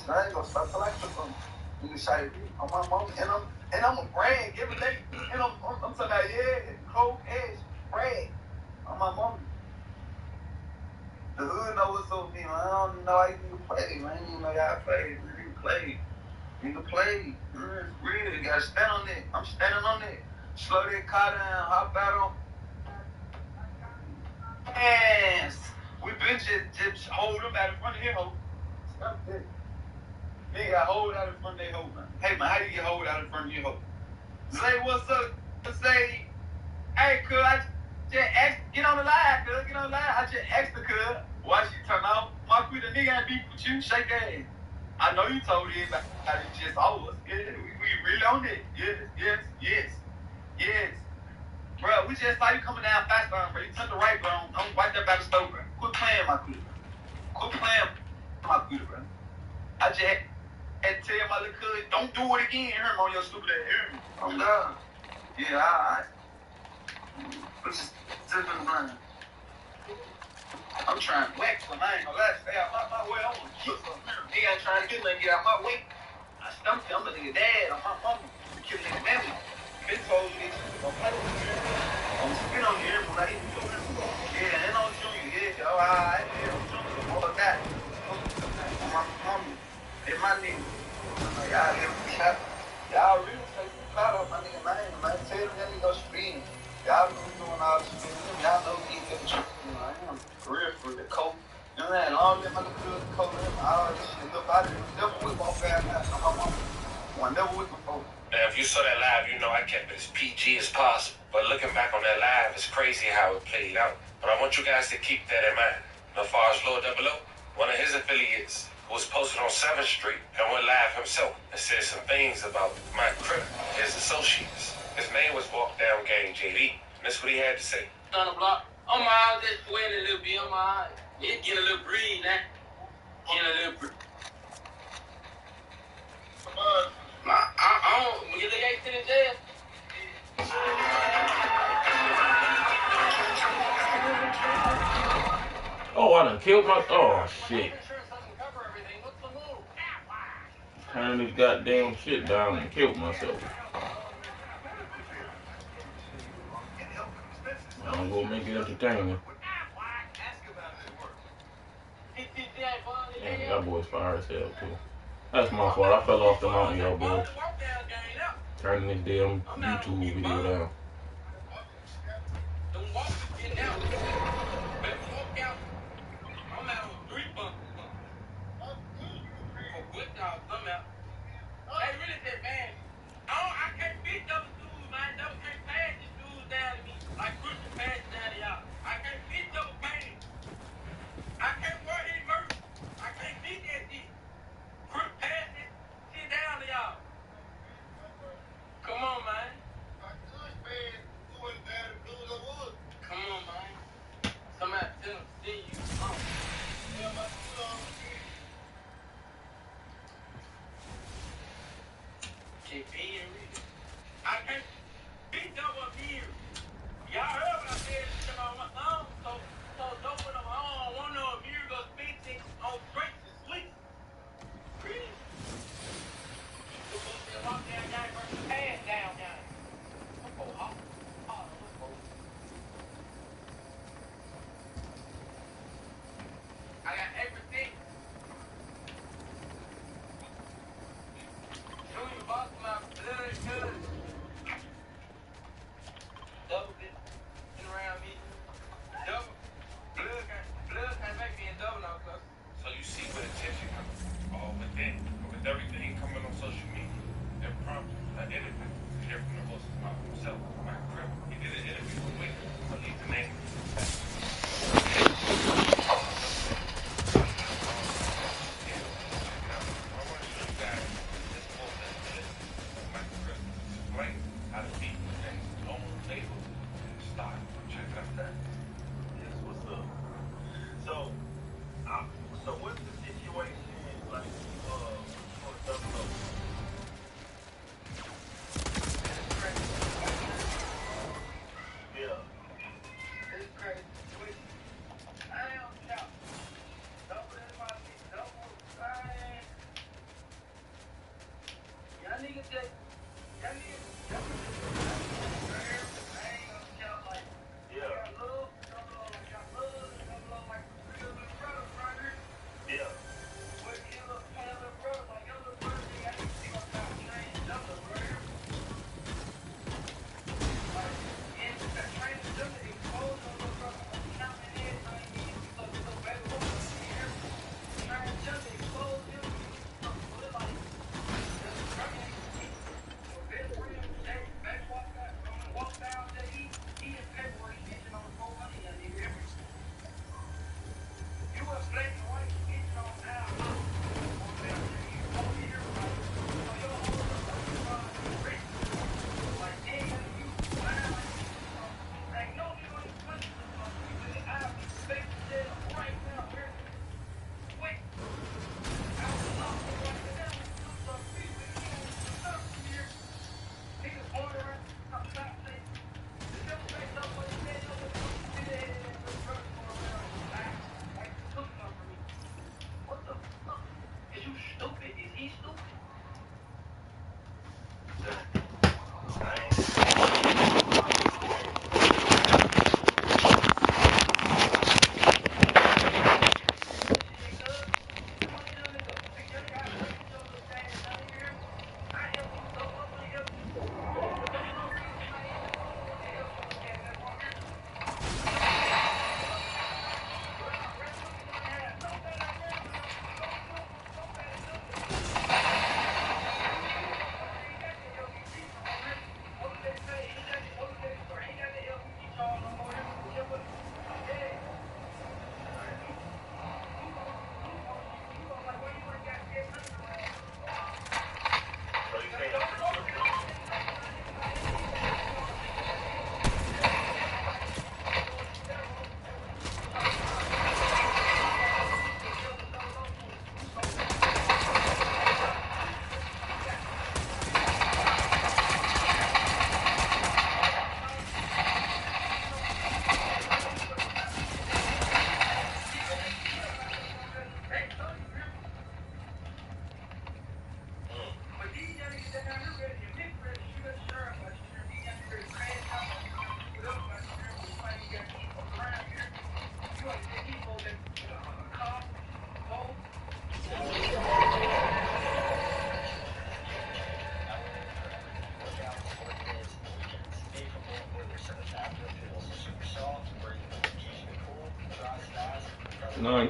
listen, I ain't gonna stop till I put some nigga shot at me on my mom, and I'm a brag every day, and I'm talking about cold cash brag on my mom. The hood know what's up with me, man. I don't even know how you nigga play, man. I ain't even know y'all play. Nigga play. Real. You gotta stand on that. I'm standing on that. Slow that car down. Hop out on. Yes. We been just hold them out in front of here, ho. Stop that. Nigga got hold out in front of their hoe, man. Hey, man, how you get hold out in front of your hoe? Say what's up. Say, hey, cuz, I just asked, get on the line, cuz, get on the line. I just asked the cuz, why she turn off? My quit, the nigga ain't beef with you, shake that ass. I know you told everybody just all us. Yeah, we really on it. Yes. Bro, we just saw you coming down fast on, bro. You took the right, bro. I'm right there by the stove, bro. Quit playing my quit, bro. Quit playing my quit, bro. I just had to tell my little cuz, don't do it again. Hear him on your stupid ass. Hear me. I'm done. Yeah, alright. But just in the mind. I'm trying to wax some. I ain't gonna lie. Stay out my way. I wanna kill something. Nigga ain't trying to get nothing, get out my way. I stumped him. I'm a nigga dad on my mama. I'm killing nigga family. Been told you this. Don't play with me. I'm spin on you when I hit you. Yeah, and on junior. Yeah, alright. Yeah, I'm junior. All of that. On my mama. And my nigga. Y'all really take me proud of my nigga name. Man, tell them that nigga go spin. Y'all know we doing all this spinning. Y'all know we get the truth. I am for real for the coat. You know what I mean? All them other good coat, all this shit. Look, I didn't never with my family. I'm my mama. I never with before. Now, if you saw that live, you know I kept it as PG as possible. But looking back on that live, it's crazy how it played out. But I want you guys to keep that in mind. As far as Lord 00, one of his affiliates was posted on 7th Street and went live himself and said some things about my crib, his associates. His name was Walk Down Gang JD, and that's what he had to say. On the block, I'm out just sweating a little bit. I'm out. It's getting a little breeze now. Getting a little breeze. I don't. When you look at it in jail. Oh, I done killed my. Oh shit. Turn this goddamn shit down and killed myself. I'm gonna make it entertaining. Damn, y'all boys fire as hell too. That's my fault. I fell off the mountain, y'all boys. Turning this damn YouTube video down.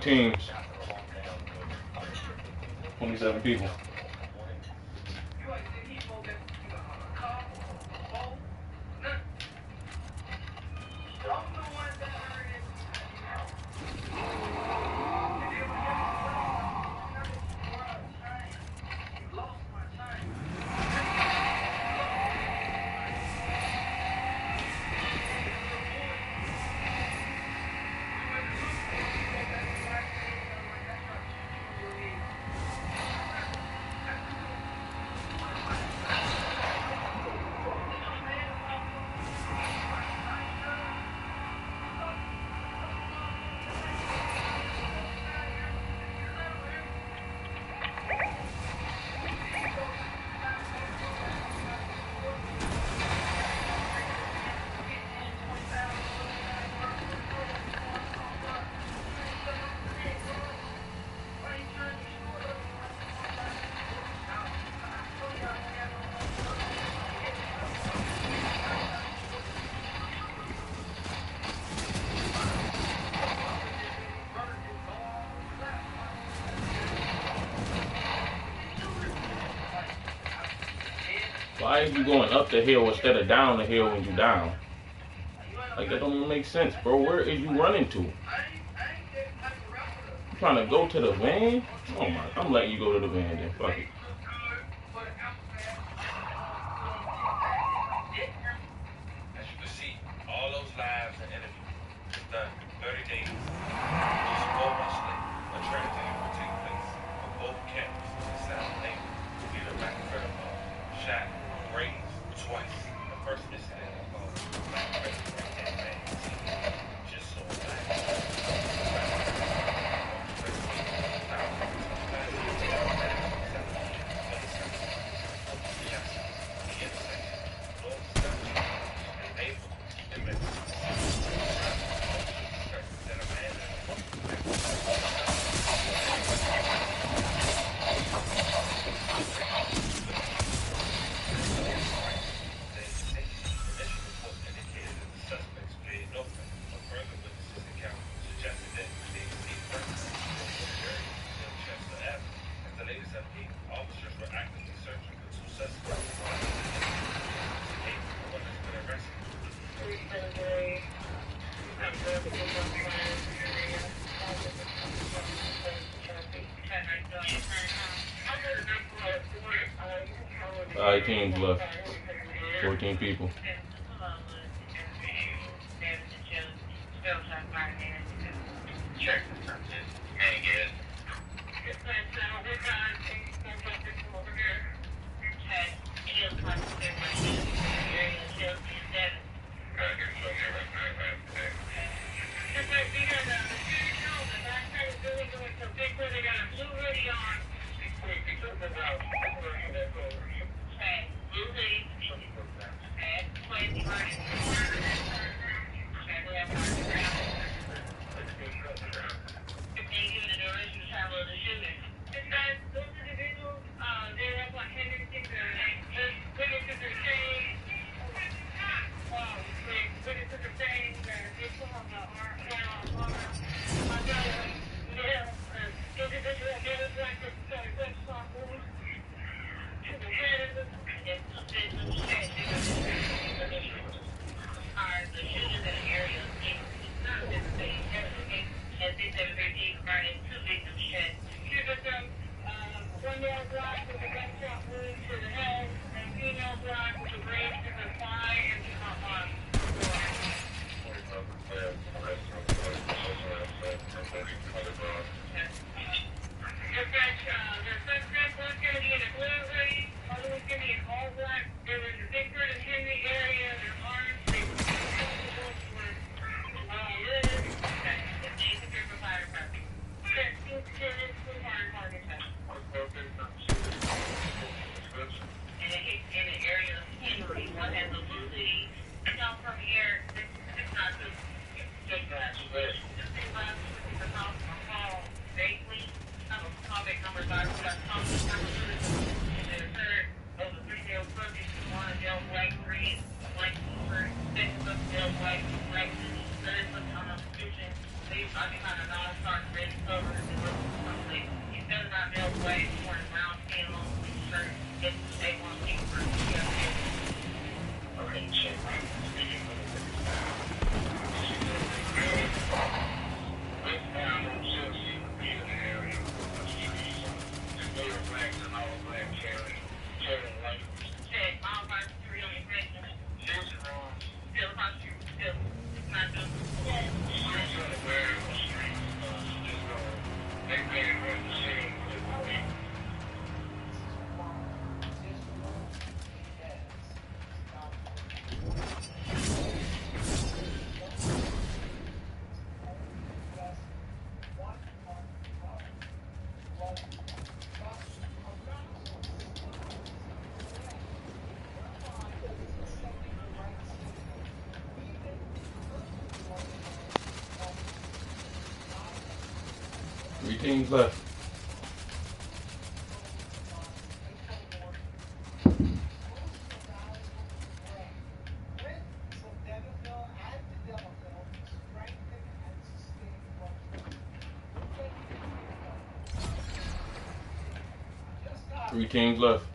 teams. 27 people. Why are you going up the hill instead of down the hill when you down? Like, that don't even make sense, bro. Where is you running to? You trying to go to the van? Oh my, I'm letting you go to the van then. Fuck it. As you can see, all those lives and interviews is done in 30 days. Just 4 months later, a tragedy will take place on both campuses in South Lake. Peter McIntyre shot, grazed twice. The first incident involved black president and man. Just so black. Officers were actively searching for 2 suspects. One has been arrested. Five teams left. 14 people. Three teams left. Three teams left.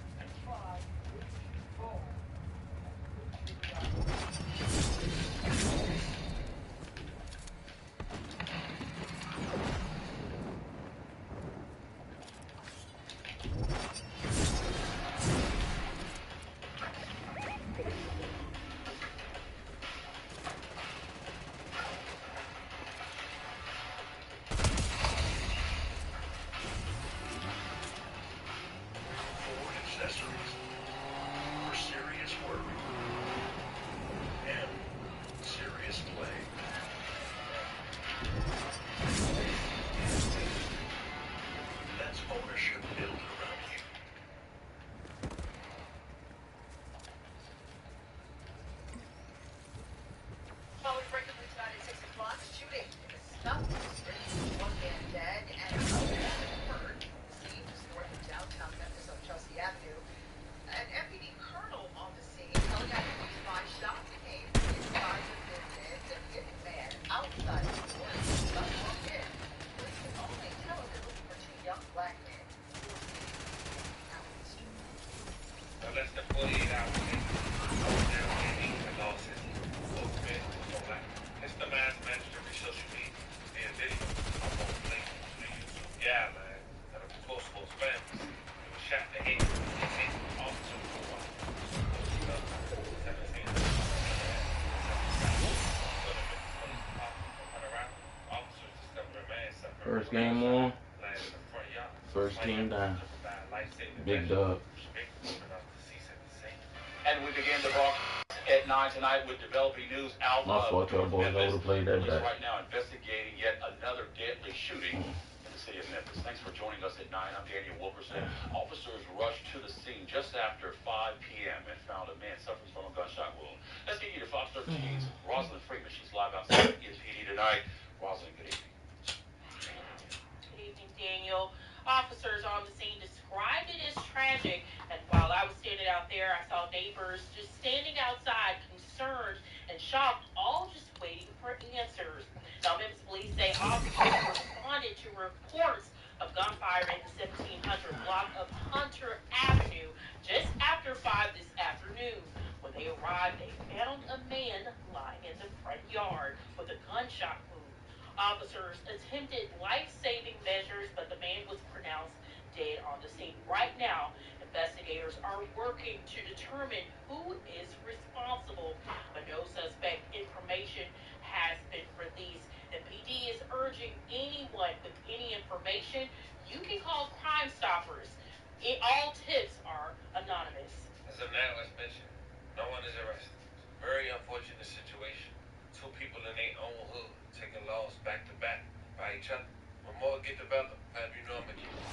Less than 48 hours later, I was down there eating the losses. Both men were black. It's the man's mandatory social media. And video. I'm on play. Yeah, man. That was close to those families. He was shot in the head. He hit officer for a while. 17. Officers discovered a man suffering. First game on. First team down. Big dub. And we begin the broadcast at 9 tonight with developing news out My fault, y'all boys overplayed that Police back. right now investigating yet another deadly shooting in the city of Memphis. Thanks for joining us at 9. I'm Daniel Wilkerson. Officers rushed to the scene just after 5 p.m. and found a man suffering from a gunshot wound. Let's get you to Fox 13's Rosalind Freeman. She's live outside NPD tonight. Rosalind, good evening. Good evening, Daniel. Officers on the scene described it as tragic, and while I was standing out there, I saw neighbors just standing outside, concerned and shocked, all just waiting for answers. Now, Memphis police say officers responded to reports of gunfire in the 1700 block of Hunter Avenue just after 5 this afternoon. When they arrived, they found a man lying in the front yard with a gunshot wound. Officers attempted life-saving measures, but the man was pronounced dead on the scene. Right now, investigators are working to determine who is responsible, but no suspect information has been released. And PD is urging anyone with any information, you can call Crime Stoppers. All tips are anonymous. As of now, as mentioned, no one is arrested. Very unfortunate situation. Two people in their own hood taking laws back to back by each other. When more get developed, Fab, you know I'm gonna keep it.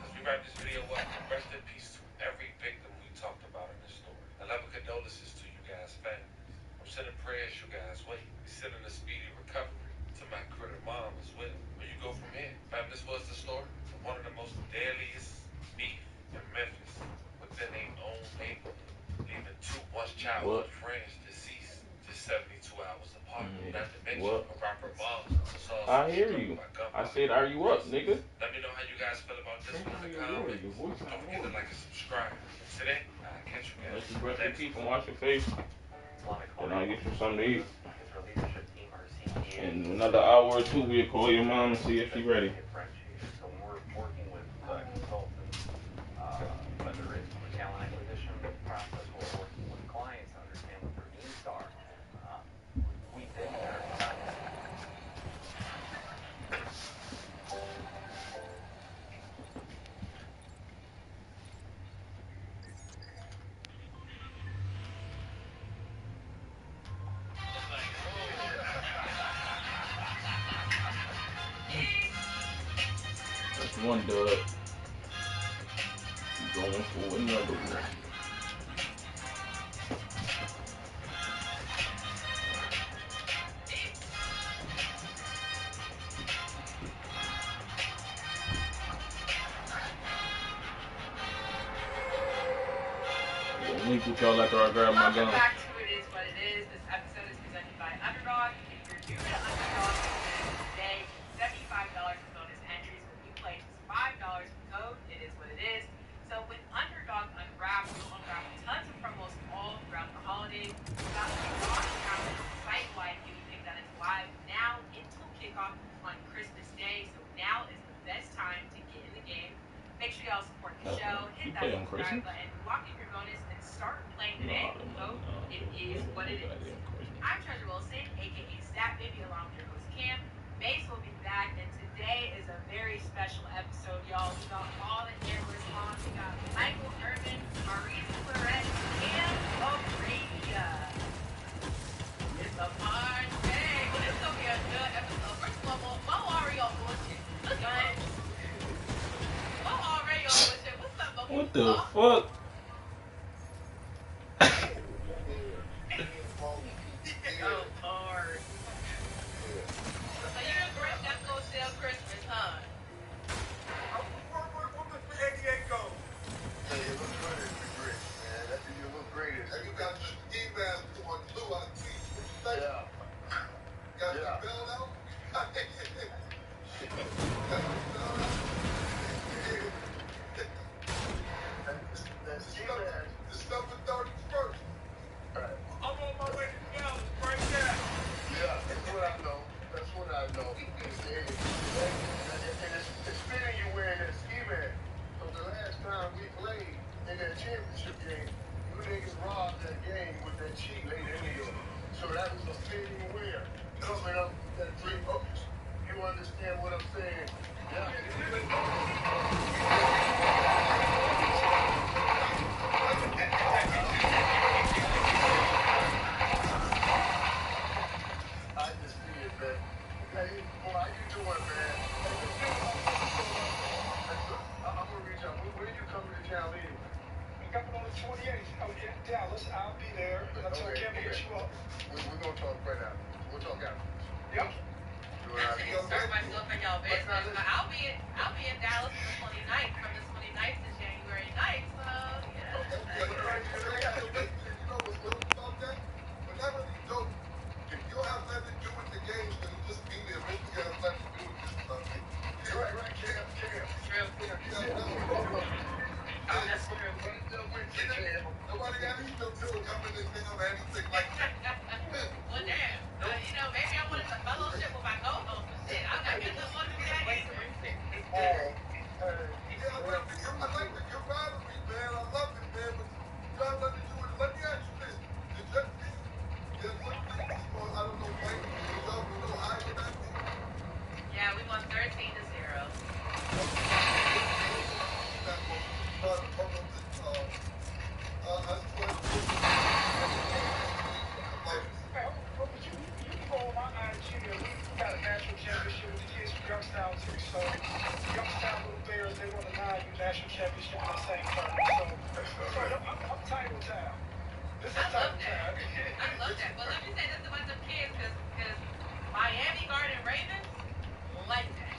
As we wrap this video up, rest in peace to every victim we talked about in this story. And love and condolences to you guys' families. I'm sending prayers you guys' way. We sending a speedy recovery to my critter mom as well. Where you go from here? Fab, this was the story of one of the most deadliest beef in Memphis within their own neighborhood, leaving two once childhood friends deceased just 72 hours apart. Not to mention a rapper mom was also I hear struck you. by gunfire. I said, are you up, nigga? Let me know how you guys feel about this one in the comments. Don't forget to like and subscribe. Today, I'll catch you guys. Let you brush your teeth and wash your face. Then I'll get you something to eat. In another hour or two, we'll call your mom and see if she's ready. So we're working with consultants one dub. Going for another one. Link with y'all after I grab my gun. Welcome back to It Is What It Is. This episode is presented by Underdog. If you're new to Underdog today, $75 in bonus entries when you play just $5 with code. It is what it is. So with Underdog Unwrapped, you'll unwrap tons of promos all throughout the holidays. We've got a large challenge site-wide giving that is live now until kickoff on Christmas Day. So now is the best time to get in the game. Make sure y'all support the show. Hit that subscribe button. Lock in your bonus and start playing today. So it is what it is. I'm Treasure Wilson, aka Stat Baby, along with your host Cam. Mace will be back, and today is a very special episode, y'all. We got all the analysts on. We got Michael Irvin, Maurice Claret, and Arabia. It's a fun day. Well, this is gonna be a good episode. First of all, Mo already on bullshit. Look at it. Mo already on bullshit. What's up, Mo? What the fuck? Oh, Lord. So you're a Grinch that's gonna sell Christmas, huh? Where Mr. 88 go? Hey, you look good as the Grinch, man. That's you look great as Hey, the you got Grinch. the ski mask on too, I see. Yeah. Got Yeah. the belt out? That ski mask. December 31st. Right. I'm on my way to Dallas right now. Yeah, that's what I know. That's what I know. And it's fitting you wearing that ski mask. So the last time we played in that championship game, you niggas robbed that game with that cheat lady in there. So that was a fitting wear. Coming up that 3 bucks. You understand what I'm saying? Yeah. I just see it, man. Hey, boy, how you doing, man? I'm gonna reach out. When are you coming to town anyway? I'm coming on the 28th. I'm in Dallas. I'll be there. I told Cam to hit you up. We're gonna talk right now. We'll talk afterwards. Yep. You and I I go. start myself in y'all business, but I'll be in Dallas on the 29th, from the 29th to January 9th. So yeah. You know what's dope about that? But not really dope. If you have nothing to do with the game, then you just be there. Maybe you have nothing to do with this stuff. Right, Cam. True. That's true. Nobody got any no deal coming in town or anything like that. Well, damn. You know, maybe I wanted to fellowship with my co-host and shit. I get the one to do that. Yeah, I like the camaraderie, man. I love it, man. But you got nothing to do with it. Let me ask you this. There's some things, I don't know, Mike, y'all be no higher than that thing. Yeah, we won 13-0. You can go on my IG and we got a national championship with the kids from Youngstown too. So Youngstown Little Bears, they won the 9U national championship in the same tournament. So I'm tight with that. This is I tight love with that. that. I love that. But let me say this about them kids, because Miami Garden Ravens like that.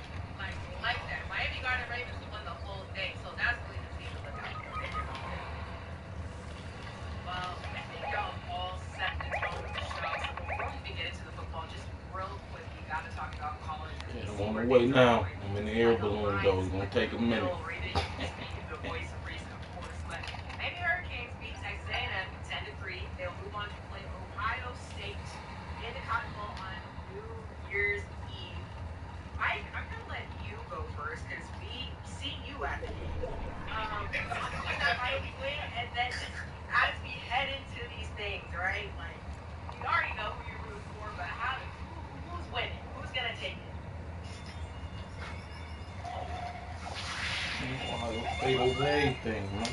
Like that. Miami Garden Ravens won the whole thing, so that's really the team to look out for. Well, I think y'all all set the tone with the show. So before we get into the football, just real quick, we got to talk about college. Yeah, I'm on the way now. I'm in the air balloon though. It's gonna take a minute. The voice of reason, of course, but maybe Hurricanes beat Texas A&M 10-3. They'll move on to play Ohio State in the Cotton Bowl on New Year's Eve. Mike, I'm gonna let you go first because we see you at the game. That Miami win, and then as we head into these things, right? Like we already know who you're rooting for, but who's winning? Who's gonna take it? Ohio State over everything, man.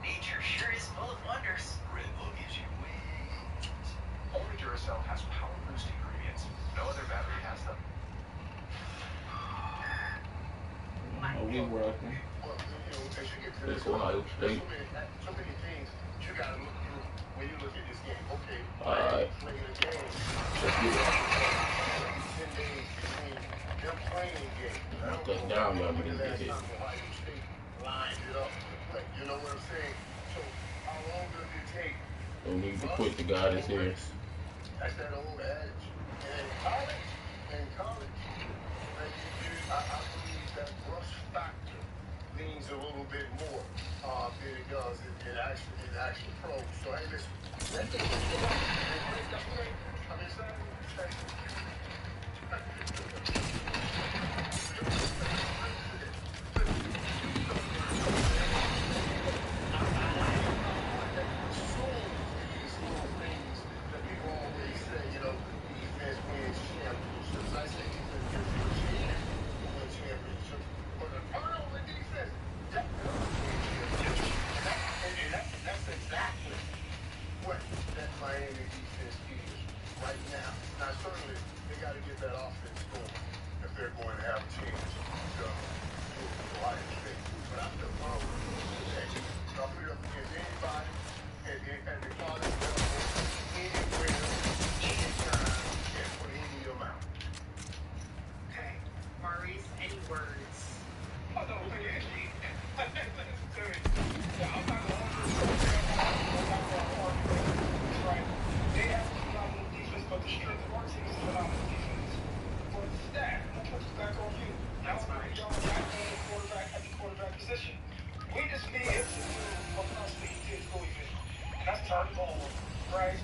Nature sure is full of wonders. Red Bull gives you wings. Only Duracell has power boost ingredients. No other be working. Well, as you get to It's this, Ohio there's State. so many things you gotta look through when you look at this game. Okay, Alright. playing a game. Let's get it. 10 days between them playing a game. Knock that down, y'all niggas get hit. Ohio State lined it up to play. You know what I'm saying? So how long does it take? Don't need to quit. The guy that's here. That's that old adage. And college, I believe that rush factor leans a little bit more than it does in actual pro. So hey, listen. I'm excited.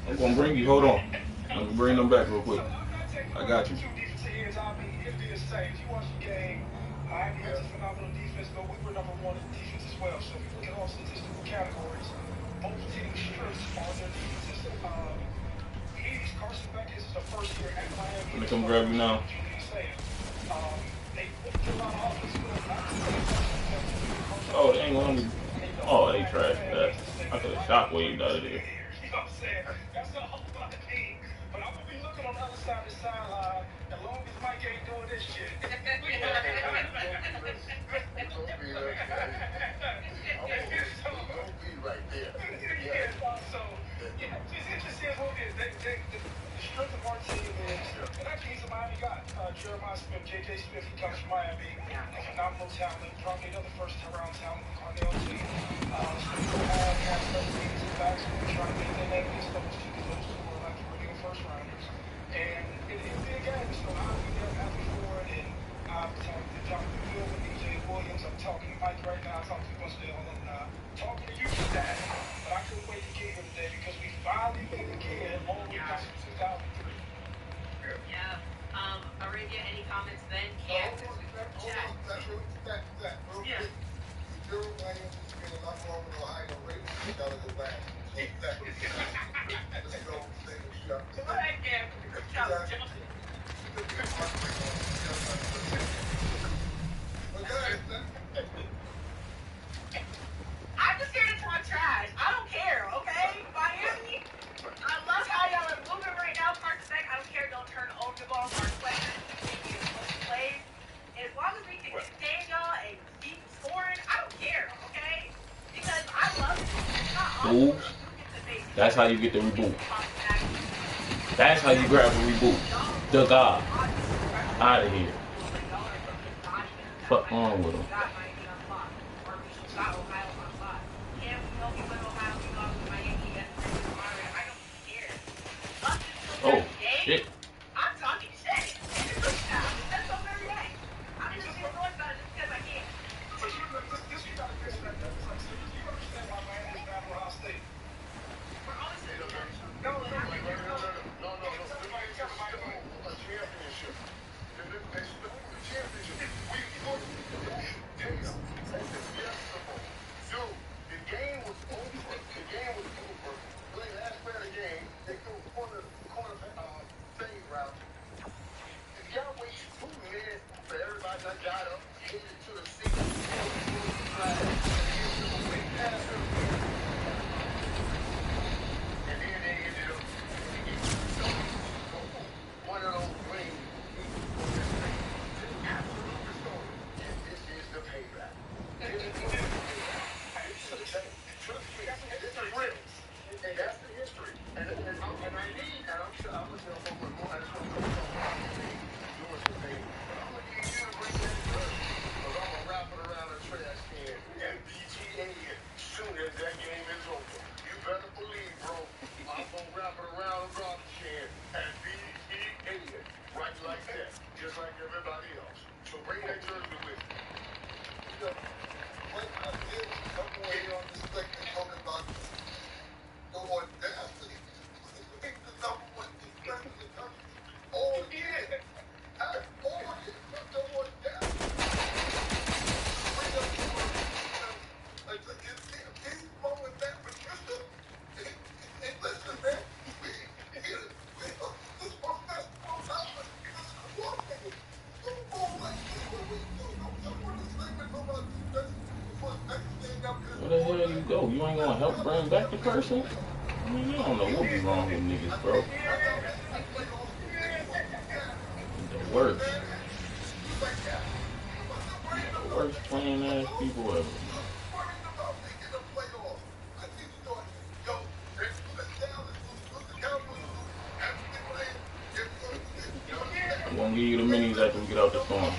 I'm gonna bring you. Hold on. Let me bring them back real quick. I got you. If you watch the game, Miami has a phenomenal defense, but we were number one in defense as well. So if you look at all statistical categories, both teams' strengths are their defenses. Carson Beck, this is the first year at Miami. I'm gonna come grab you now. Oh, they ain't gonna be. Oh, they trash that. I could have shockwaved out of there. You know what I'm saying? That's the whole other team. But I'm going to be looking on the other side of the sideline as long as Mike ain't doing this shit. Right there. Yeah, so, it just is what it is. The strength of our team is, and that piece of Miami got Jeremiah Smith, J.J. Smith, he comes from Miami, a phenomenal talent, probably another first-round talent in the Cornell team. So we'll have those teams in back, so we're trying to make that name against those two, because those two were like regular first-rounders. And it'll be a game, so I'll be there happy for it, and I'm talking to Jonathan Bill and DJ Williams. I'm talking to Mike right now. I'm talking to Buster alumni. Talking to you today, but I couldn't wait to get here today because we finally made it again all the way back to 2003. Yeah. Arabia, any comments then? Chat. Yeah. Drew Williams is getting a lot more with Ohio race. Gotta go back. Let's go. Go ahead, Cam. I'm just here to talk trash. I don't care, okay? Miami, I love how y'all are moving right now. Carson Beck, I don't care. Don't turn over the ball. Mark Webster, continue to push plays. As long as we can contain y'all and keep scoring, I don't care, okay? Because I love it. It's not awesome. That's how you get the reboot. That's how you grab a reboot. The God. Out of here. Fuck on with him. Oh, shit. I'm talking shit. That's so very nice. I'm just annoyed about it just because I can't. But you got to fix that. That's like, so you understand why Miami is bad for Ohio State. We're always saying that. No. A championship. The championship. Dude, the game was over. When they last played the game, they threw a corner fade route. If y'all wait 2 minutes for everybody that got up, headed to the seat, and then they ended up one of those rings. Absolute story. And this is the payback. So bring that jersey with you. What I did, someone here on this thing and talking about the audacity. It's the number one defense in the country. All year. All year. The audacity. Bring up the word. He's blowing that Patricia. And listen, man. This is professional talent. This is coordinated. Super Bowl, like, this is what we do. Don't jump on this segment about defense before next thing up. Where the hell you go? You ain't gonna help bring back the person? I mean, I don't know what be wrong with niggas, bro. The worst. The worst playing ass people ever. I'm gonna give you the minis after we get out the storm.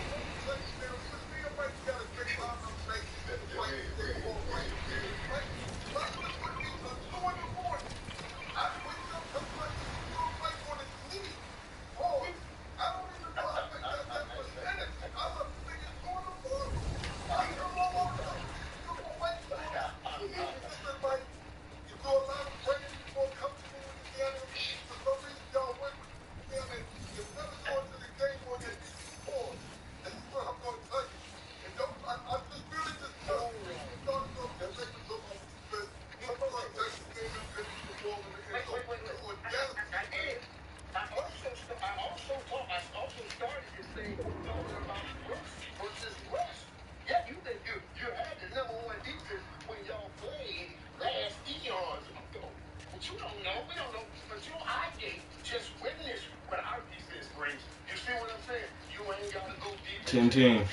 You ain't got to go deep. 10 teams.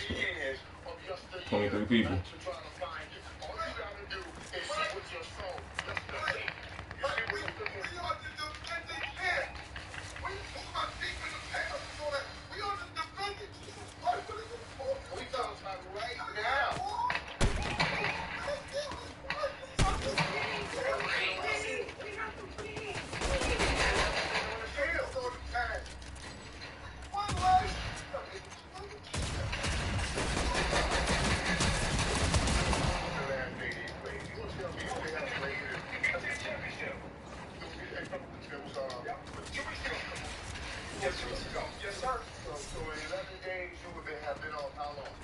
23 people. All you gotta do is see what your soul. Let's go. You see what you're doing? We ought to defend the camp. We talk about deep in the past and all that. We ought to defend it. Jesus Christ, what is it for? We talking about right now. Yes, sir. So in 11 days, you would have been off how long?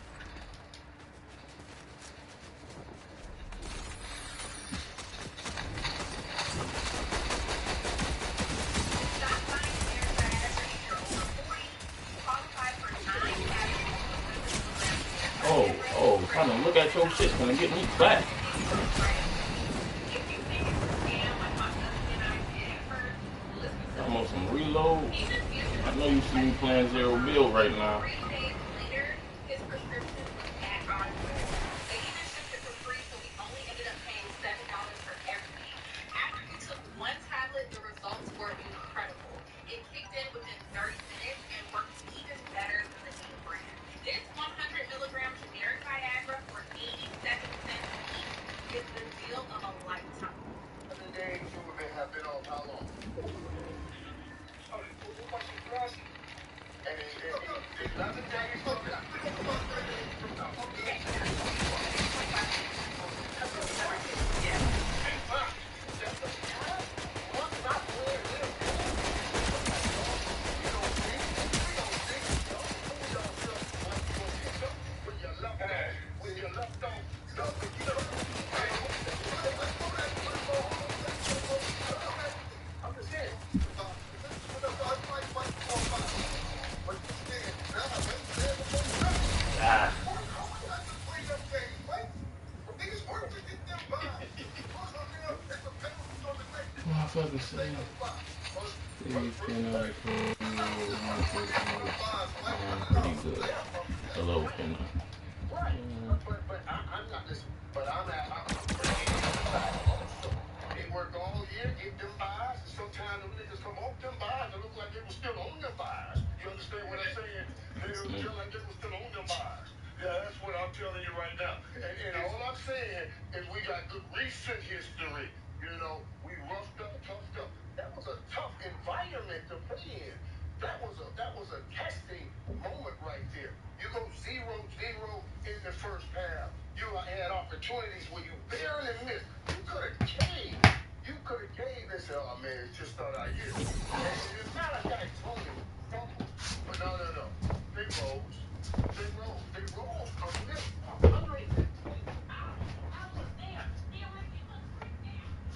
Oh, trying to look at your shit, gonna get me back. I'm on some reload. I know you see me playing zero build right now. Motherfucker saying, please can I pretty good. Hello, can I? I'm not listening, but I'm bringing also. They work all year, get them buys, and sometimes them niggas come off them buys and look like they were still on them buys. You understand what I'm saying? They don't feel like they were still on them buys. Yeah, that's what I'm telling you right now. And all I'm saying is we got good recent history. You know, we roughed up, toughed up. That was a tough environment to play in. That was a testing moment right there. You go see rolls. They roll. They roll. Andre, I was there. Damn, I give a freak now.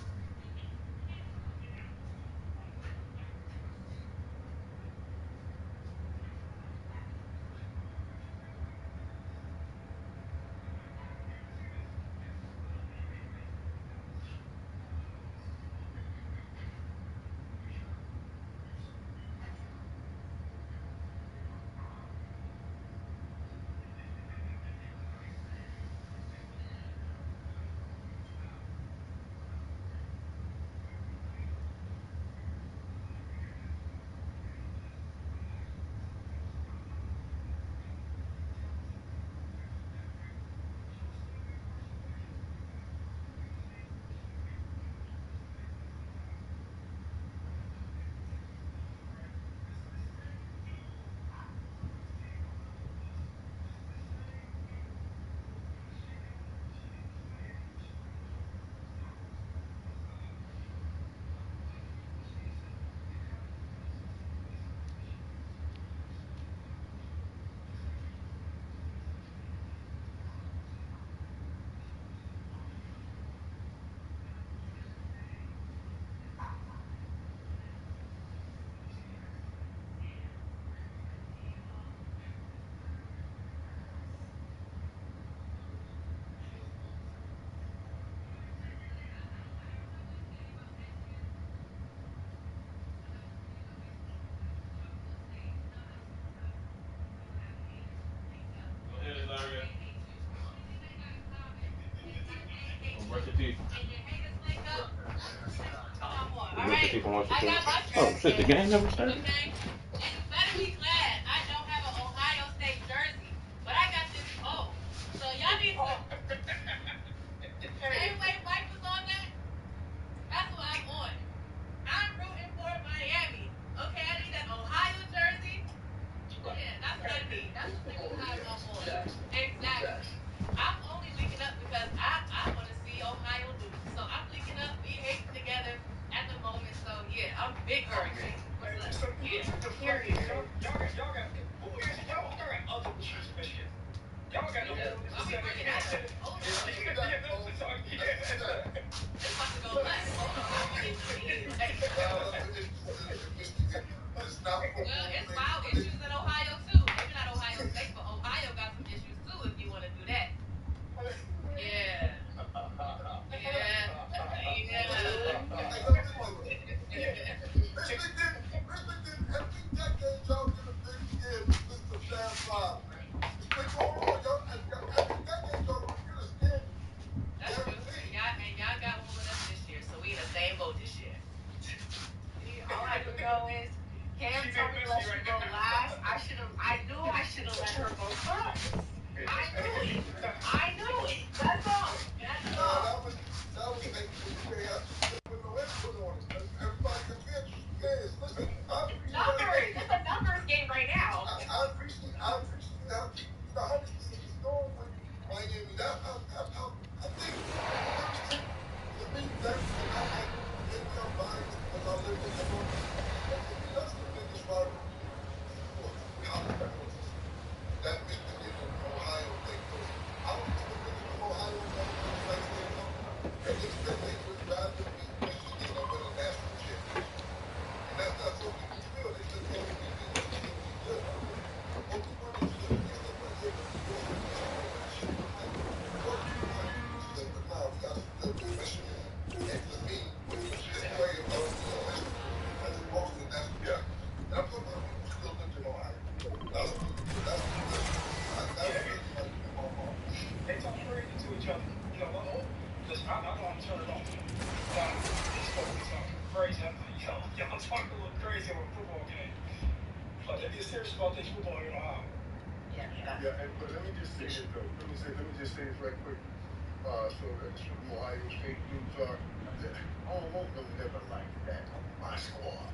Brush your teeth. Come on, boy. All Brush your right. teeth and wash your I got face. my Oh shit, the jersey. game never started. Okay. And you better be glad I don't have an Ohio State jersey, but I got this coat. So y'all need to. Anyway, Mike was on that. That's what I'm on. I'm rooting for Miami. Okay, I need that Ohio jersey. Yeah, that's what I need. That's the type of vibe I'm on. Exactly. I'm only linking up because I want to see Ohio lose. So I'm linking up. We hating together at the moment. So yeah, I'm big hurricane. What's up? So, Yeah. period. Y'all got other teams, Michigan. Y'all got no more than Why we bringing that up? Hold on. It's about to go left. Hold on. I'm bringing the team. It's not Well, it's wild issues in Ohio too. Maybe not Ohio State, but Ohio got some issues too. If you want to do that. Yeah. Michigan, every decade y'all get a big skin, Mr. Fab Five. Every decade y'all gonna get a skin. That's true. And y'all got one with us this year, so we in the same boat this year. All I do know is Cam told me to let you go last. I knew I should have let her go first. I knew it. That's all. That was hey, you ain't have to put no input on it. Everybody can bitch. Yes, listen, I appreciate Numbers. It's a numbers game right now. I appreciate how people, 100% going with Miami. I think to me, maybe I'm biased because I live in the Northeast, but to me, that's the biggest rivalry for college sports. That Michigan and Ohio thing. Because I don't think the niggas from Ohio want to win like they know. They would rather beat Michigan than win a national championship. And that's what people feel. They just feel we beat Michigan, we good. But we won it just against them. But yeah, but we lost to Michigan in that shit. Like, fuck you, like, Michigan. But nah, we got some good Michigan. And to me, when you see this play of Michigan as opposed to national championship, and I'm talking about people still lived in Ohio. That's like my mom. They talk crazy to each other. You know, listen, I don't want to turn it off. These folks be talking crazy. Y'all talking a little crazy on a football game. But they be serious about this football in Ohio. But let me just say this though. Let me just say this right quick. So that's what the Ohio State dudes are. I don't want them never like that on my squad.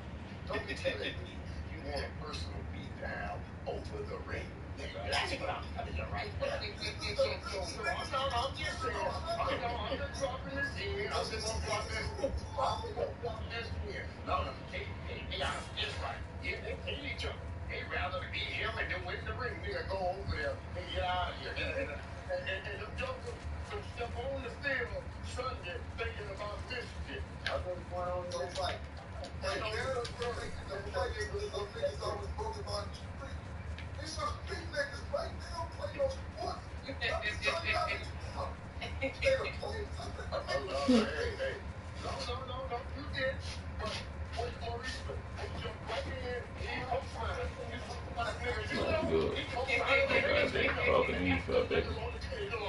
Don't be telling me you want a personal beat down over the ring. That's what I'm telling you right there. I'm just saying. I'm just dropping this in. I'm just gonna drop this here. No, hey, y'all, it's right. Yeah, they hate each other. They rather beat him and then win the ring. And he fell back,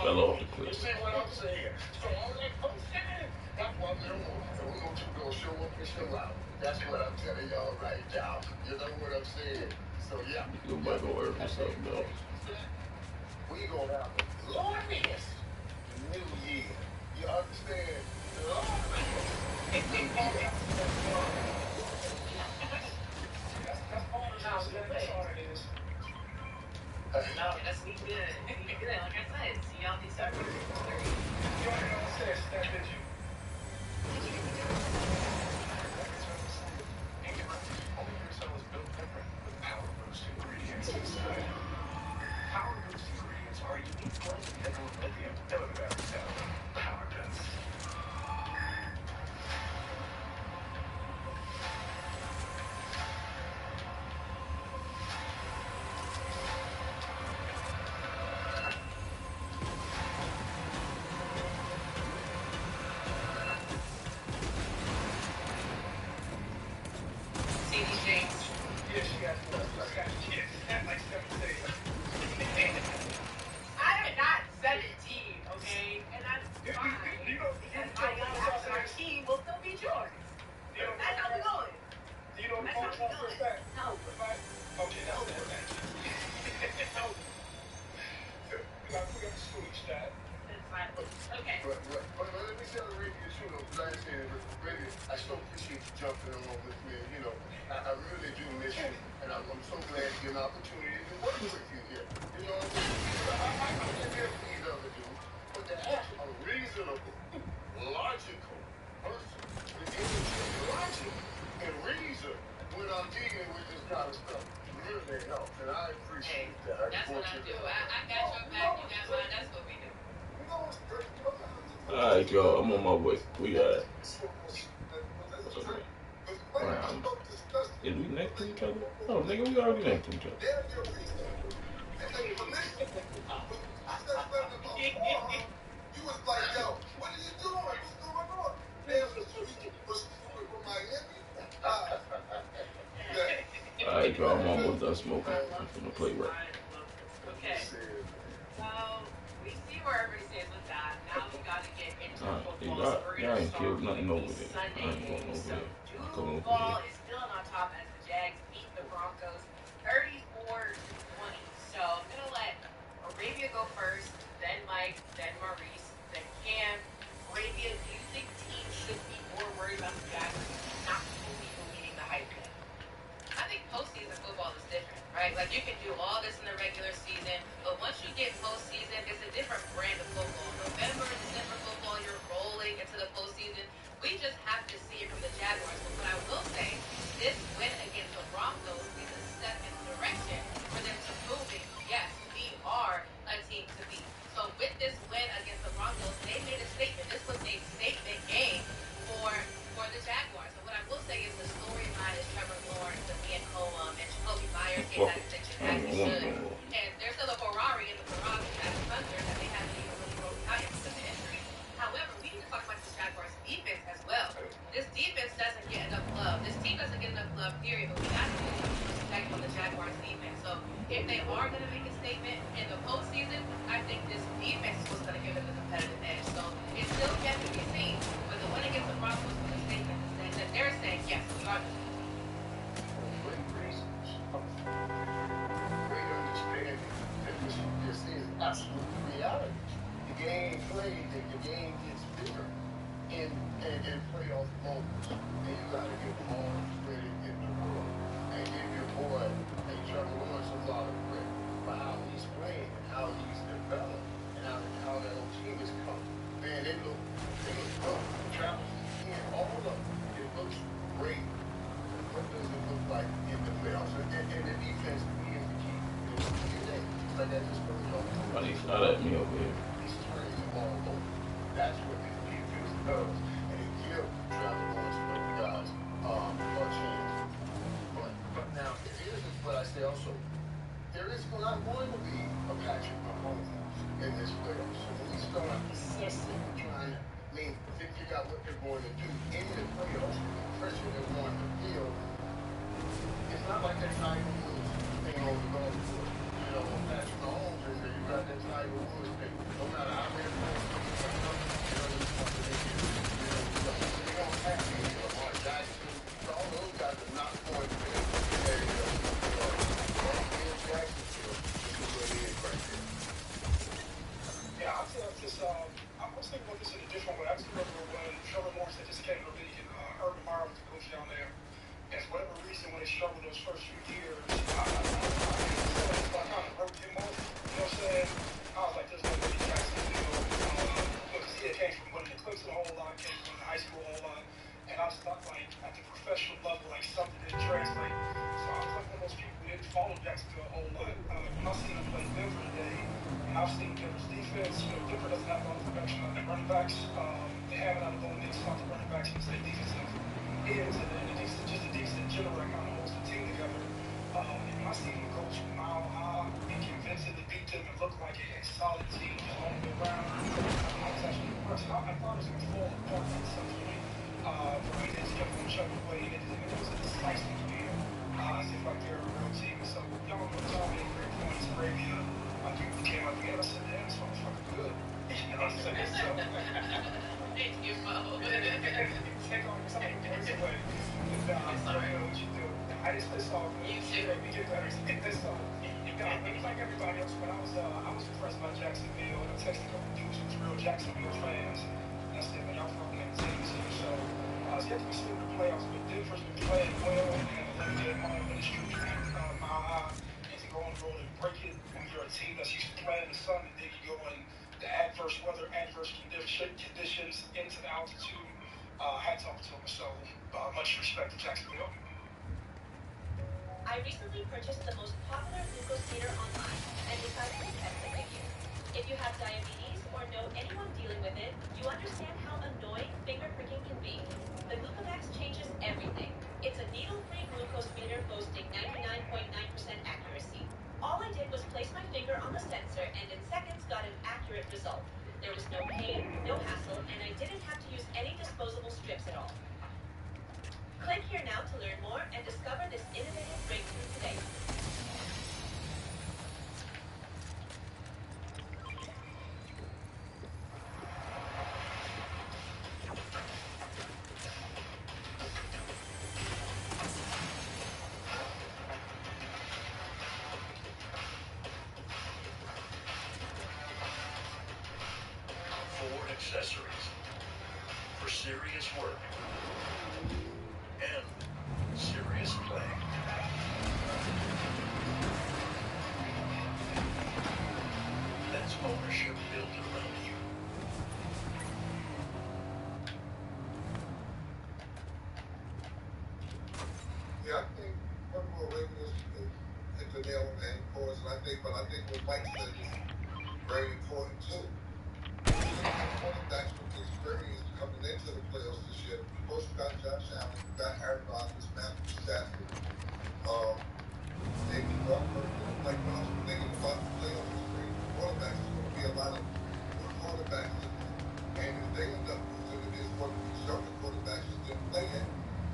fell off the cliff. See what I'm saying? So all that saying, that's what we don't want. And we want you to go show up and show out. That's what I'm telling y'all right now. You know what I'm saying? So yeah. You go back over for something else. We gonna have a glorious new year. You understand? Glorious new year. That's all it is. That's all it is. No, that's me good. Me good. Like I said, see y'all December. You already know what I said, Steph, did you? Only yourself was built different with power boost ingredients inside. Power boost ingredients are a unique blend of nickel and lithium delivered to every cell. Power boost. CD James. Yeah, she got kids. Like 17. I am not 17, okay? And that's fine. Because my young after our team will still be yours. That's how we going. Do you know the phone transfer back? No. Okay, that's that. We got the switch that. That's fine. Okay. But let me celebrate you too, though, because I said, baby, I so appreciate you jumping along with me. You know, I really do miss you, and I'm so glad to get an opportunity to work with you here. You know what I mean? I can't hear from these other dudes, but to have a reasonable, logical person with logic and reason when I'm dealing with this kind of stuff really helps, and I appreciate that. That's what I do. I got your back, you got mine. That's what we do. Alright, y'all, I'm on my way. We got round. Is we next to each other? Oh, nigga, we already next to each other. You was like, yo, what are you doing? What's going on? Man, was Miami? Alright, y'all, I'm almost done smoking. I'm finna play right. Okay. So, we see where everybody stands with that. Now we gotta get into football. So we're Y'all gonna ain't start killed with nothing the over there. I Sunday ain't game. going over So, there. Come over Duval here. is still on top as the Jags beat the Broncos 34-20. So, I'm gonna let Arabia go first, then Mike, then Maurice, then Cam. Arabia, do you think teams should be more worried about the Jags not fully believing the hype yet? I think postseason football is different, right? Like, you can do all this in the regular season, but once you get postseason, it's a different brand of football. November, December football, you're rolling into the postseason. We just have to see it from the Jaguars. But what I will say, this win against the Broncos is a step in the direction for them to proving, yes, we are a team to beat. So with this win against the Broncos, they made a statement. This was a statement game for the Jaguars. So what I will say is the storyline is Trevor Lawrence, the Ian Cohen, and Jacoby Myers getting that attention as they should. And there's still a Ferrari in the garage at the Thunder that they haven't even really broken out yet because of injury. However, we need to talk about the Jaguars defense as well. This defense doesn't get enough love. This team doesn't get enough love, period, but we got to do some respect on the Jaguars defense. So if they are going to make a statement in the postseason, I think this defense was going to give them the competitive edge. So it's still yet to be seen, but the win against the Broncos was a statement that they're saying, yes, we are. Great reasons. Great understanding that this is absolute reality. The game played and the game gets bigger in playoff moments. And you got to give all the credit in the world. And give your boy, and Trevor Lawrence, a lot of credit for how he's playing and how he's developed and how that whole team has come. Man, they look good. Travis in all of them. It looks great. What does it look like in the playoffs? And the defense is the key. Like I just put it on. Somebody shot at me over here. He's turning the ball over. That's what this defense does. And it gives Travis Lawrence and those guys a chance. But now, here's what I say also. There is not going to be a Patrick Mahomes in this playoffs. So when we start assessing, trying to figure out what they're going to do in the playoffs, pressure they're going to feel, it's not like that Tiger Woods thing on the golf course. You know, when Patrick Mahomes is there, you got that Tiger Woods thing. No matter how many points they put up, you know, it's something they can do. They don't have to. Lamar Jackson, all those guys are not going to be Jacksonville. This is what it is right there. Yeah, I feel like this. I was thinking about this in a different way. I just remember when Trevor Lawrence had just came to the league and Urban Meyer was the coach down there. And for whatever reason, when they struggled those first few years, I kind of wrote him off. You know what I'm saying? I was like, there's no way Jacksonville. Because he came from winning the Clips a whole lot, came from winning high school a whole lot. And I just thought, like, at the professional level, like, something didn't translate. So I was like one of those people who didn't follow Jacksonville a whole lot. When I seen him play Denver today, and I've seen Denver's defense, you know, Denver doesn't have a lot of production on their running backs. They haven't had a little mix of the running backs since their defensive ends, and then just the decent general that kind of holds the team together. And when I see him go from mile high and convincingly beat them and look like a solid team just all the way around, I was actually impressed. I thought it was going to fall apart at some point. But they just kept on chugging away, and it was a decisive win. It seems like they're a real team. So, y'all know Tom made great points. Arabia, people came up together. I said, damn, this motherfucker good. You know what I'm saying? So, Thank you, Mo. take on some of the points away. And, sorry, what you do. I just pissed off. You too. We get better. Get pissed off. Like everybody else, but I was impressed by Jacksonville. And I texted a couple dudes who was real Jacksonville fans. And I said, man, y'all fucking got teams here. So, it's yet to be seen in the playoffs, but Denver's been playing well and eliminated home in the street mile high. And to go on the road and break it when you're a team that's used to playing in the sun, and then you go in the adverse weather, adverse conditions into the altitude. Hats off to them. So, much respect to Jacksonville. I recently purchased the most popular glucose meter online and decided to test it with you. If you have diabetes or know anyone dealing with it, you understand how annoying finger pricking can be. The Glucovax changes everything. It's a needle-free glucose meter boasting 99.9% accuracy. All I did was place my finger on the sensor and in seconds got an accurate result. There was no pain, no hassle, and I didn't have to use any disposable strips at all. Click here now to learn more and discover this innovative breakthrough today. Ford accessories for serious work and serious play. That's ownership built around you. Yeah, I think one more Ravens hit the nail on the head, of course, and I think what Mike said is very important too. Quarterbacks with the experience coming into the playoffs this year. Of course, you got Josh Allen, you got Aaron Rodgers, Matthew Stafford, David Crawford. Like when I was thinking about the playoff experience, quarterbacks is going to be a lot of good quarterbacks in there. And if they end up losing, it is one of these younger quarterbacks that didn't play it.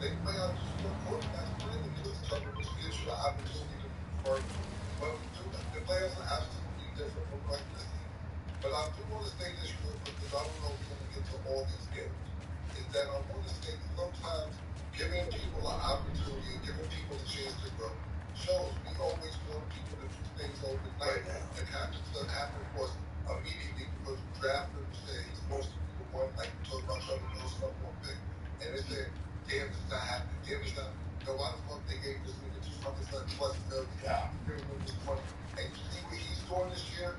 They play out the young quarterbacks playing against each other, which gives you the opportunity to convert. But the players are absolutely different from regular season. But I do want to say this real quick because I don't know if we're going to get to all these games. Is that I want to say that sometimes giving people an opportunity and giving people a chance to grow shows we always want people to do things overnight and have stuff happen for us immediately because we draft them and say he's supposed to be the one, like we talked about Trevor Lawrence number one pick. And they say, damn, it's not happening. Damn, it's not. No, why the fuck they gave this nigga $200+ million? Yeah. And you see what he's doing this year?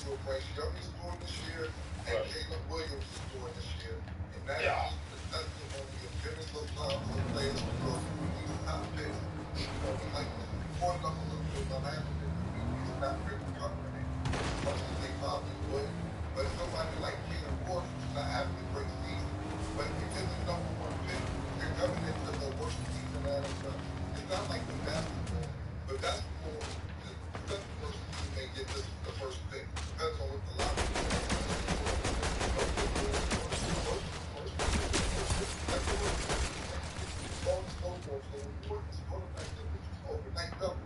What Bryce Young is doing this year, and Caleb Williams is doing this year. And that is the testimony of giving sometimes some players because these top picks, we like this before number look good, but I haven't been he's not really covering it as much as they probably would. But somebody like Caleb Williams who's not having a great season, but if you're the number one pick, you're coming into the worst season out of the. It's not like the basketball, but basketball, the first team may get the first pick. Depends on what the lottery is. Overnight double.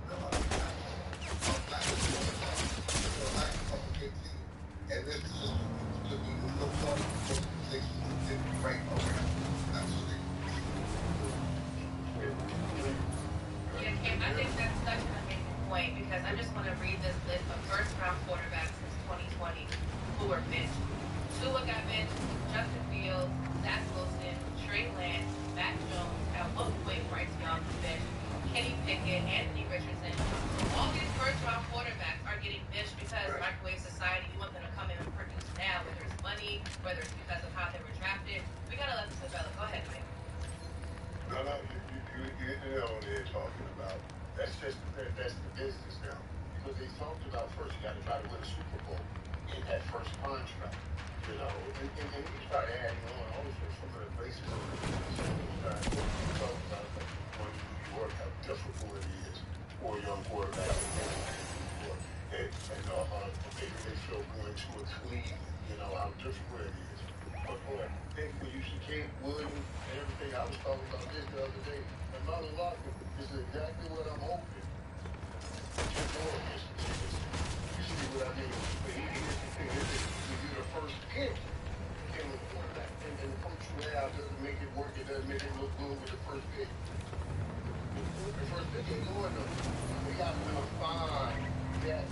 And maybe they feel going to a Cleveland, you know, how difficult it is. But boy, think when you see Caleb Williams and everything, I was talking about this the other day. And Marlon Lockett is exactly what I'm hoping. You see what I mean? But here's the thing, when you're the first pick, and the quarterback and the coach you have doesn't make it work, it doesn't make it look good with the first pick. The first pick ain't going though. We got to find that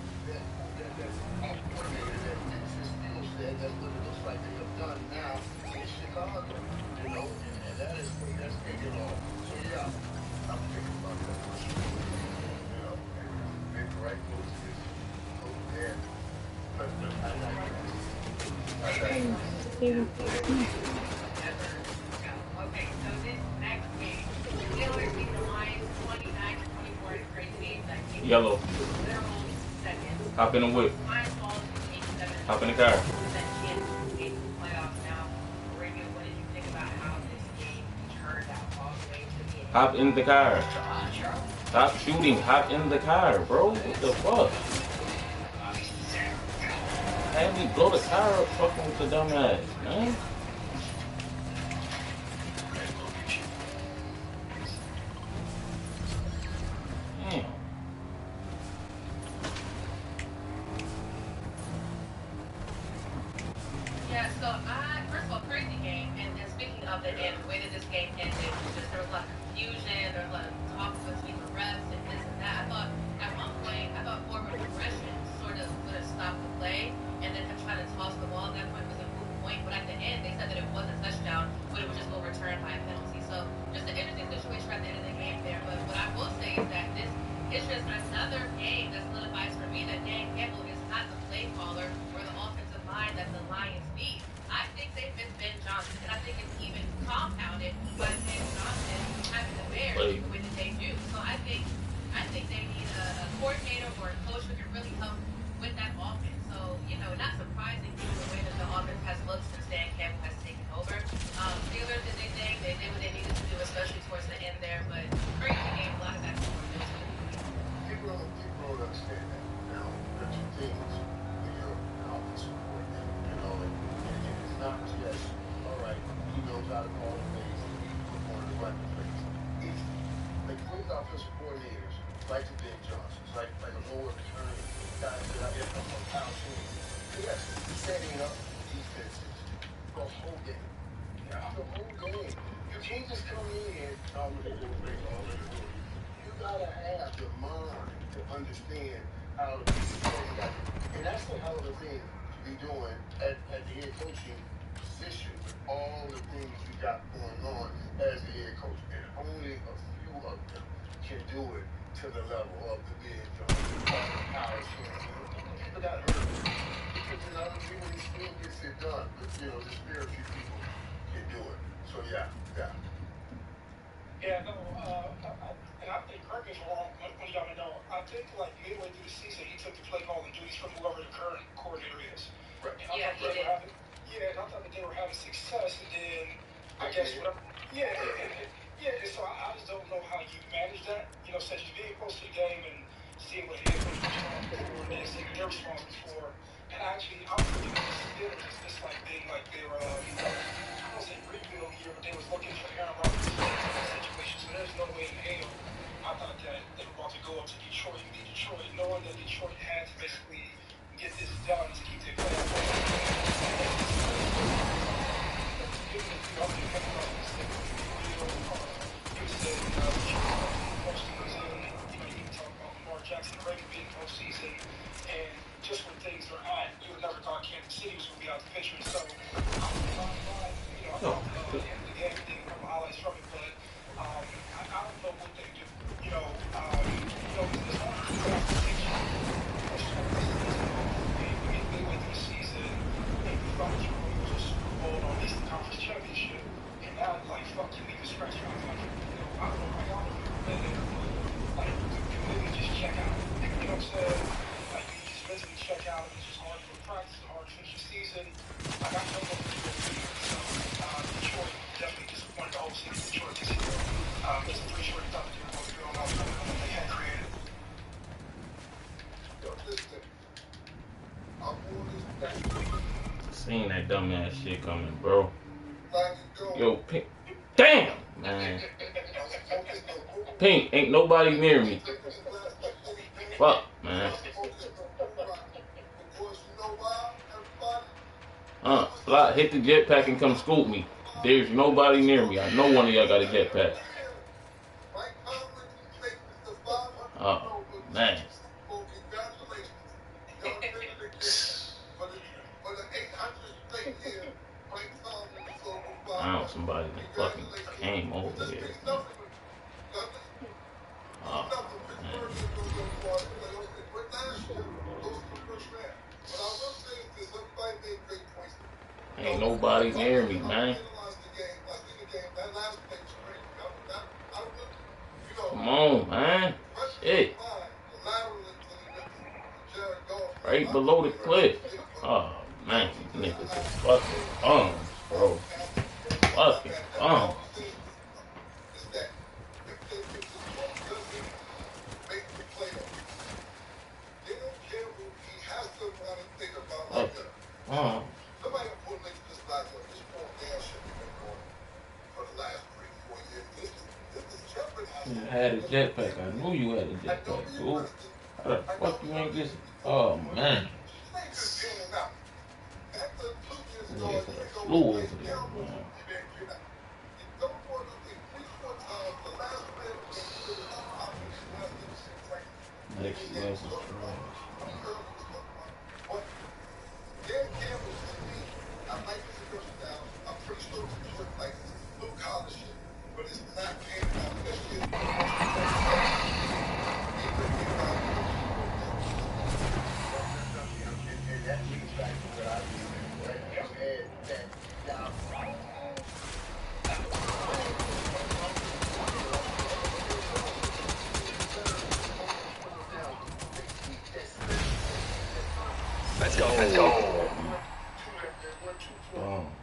coordinator that fits his skill set. That's what it looks like they have done now in Chicago. You know, and that's taking off. So yeah, I'm thinking about that for sure. You know, and make the right moves is go there. But I like it. Okay, so this next game, the Steelers beat the Lions 29-24 in a crazy game. That game Yellow. literal seconds. Hop in the whip. Lions ball to 87. Hop in the car. That chance to get to the playoffs now. Radio, what did you think about how this game turned out all the way to the end? Hop in the car. Stop shooting. Hop in the car, bro. What the fuck? Have me blow the car up fucking with the dumbass, man. Damn. Yeah, so first of all, crazy game. And speaking of the end, the way that this game ended, was just there was a lot of confusion, there was a lot of talk between the refs and this and that. I thought at one point, more of a progression sort of would have stopped the play, and then him trying to toss the ball at that point was a moot point. But at the end, they said that it was a touchdown, but it was just overturned by a penalty. So just an interesting situation at the end of the game there. But what I will say is that this is just another game that solidifies for me that Dan Campbell is not the play caller or the offensive line that the Lions need. I think they miss Ben Johnson, and I think it's even compounded by Ben Johnson having the Bears do the way that they do. So I think they need a coordinator or a coach who can really help with that offense. So, not surprising given the way that the offense has looked since Dan Campbell has taken over. Steelers did their thing. They did what they needed to do, especially towards the end there. But crazy game, a lot of that. People don't understand that. Now, there are two things when you're an offensive coordinator, and it's not just, all right, he knows how to call the plays, he performs the right plays. It's like great offensive coordinators, like the Ben Johnsons, like a lower returning guys that I get from Kyle Shanahan. Yes, setting up defenses the whole game. Yeah, the whole game. You can't just come in with a little bit already. You gotta have the mind to understand how to be successful. And that's the hell of a thing to be doing at the head coaching position with all the things you got going on as a head coach. And only a few of them can do it to the level of the Ben Johnson, Kyle Shanahan. People got hurt. Because when he still gets it done. But, just very few people can do it. So, yeah. Yeah, no, and I think correct me if I'm wrong, when y'all know, I think like midway through the season, he took the play calling duties from whoever the current coordinator is. Right. And I thought that they were having success, and then I guess whatever. Yeah, and so I just don't know how you manage that. Such as being close to the game and seeing what the head coach is responsible for, and then seeing what they're responsible for. And actually, I'm thinking the Steelers is just like being like they were, I won't say rebuild year, but they was looking for Aaron Rodgers situation. So there's no way in hell I thought that they were about to go up to Detroit and beat Detroit, knowing that Detroit had to basically get this done to keep their playoff hopes. Jackson already being postseason, and just when things are at, you would never thought Kansas City was going to be out the picture. So I thought the end of the game, didn't come highlights from it, but I don't know what they do. It's hard to figure out the picture. We get midway through the season, and you thought you were going to a Super Bowl or at least the conference championship, and now like fuck, you leave a scratch on the country. I don't know how y'all do it. Like, completely just check out. You know what I'm saying? Like, you just mentally check out. It's just hard for practice, hard to finish the season. Like, I don't know what to do. So, Detroit definitely disappointed the whole season. Detroit this year. Because I'm pretty sure they thought they were going to build off something they had created. Listen, seen that dumbass shit coming, bro. Like you go. Yo, Pink. Damn, man. Pink, ain't nobody near me. Fuck, man. Fly, hit the jetpack and come scoop me. There's nobody near me. I know one of y'all got a jetpack. Oh, man. Now somebody done fucking came over here. Man. Oh, man. Ain't nobody near me, man. Come on, man. Shit. Right below the cliff. Oh, man. These niggas is fucking bums, bro. Fucking bums. Fucking bums. You had a jetpack. I knew you had a jetpack, dude. How the fuck you ain't just... Oh, man. Yeah, flew over there, man. Next level trash. Let's go.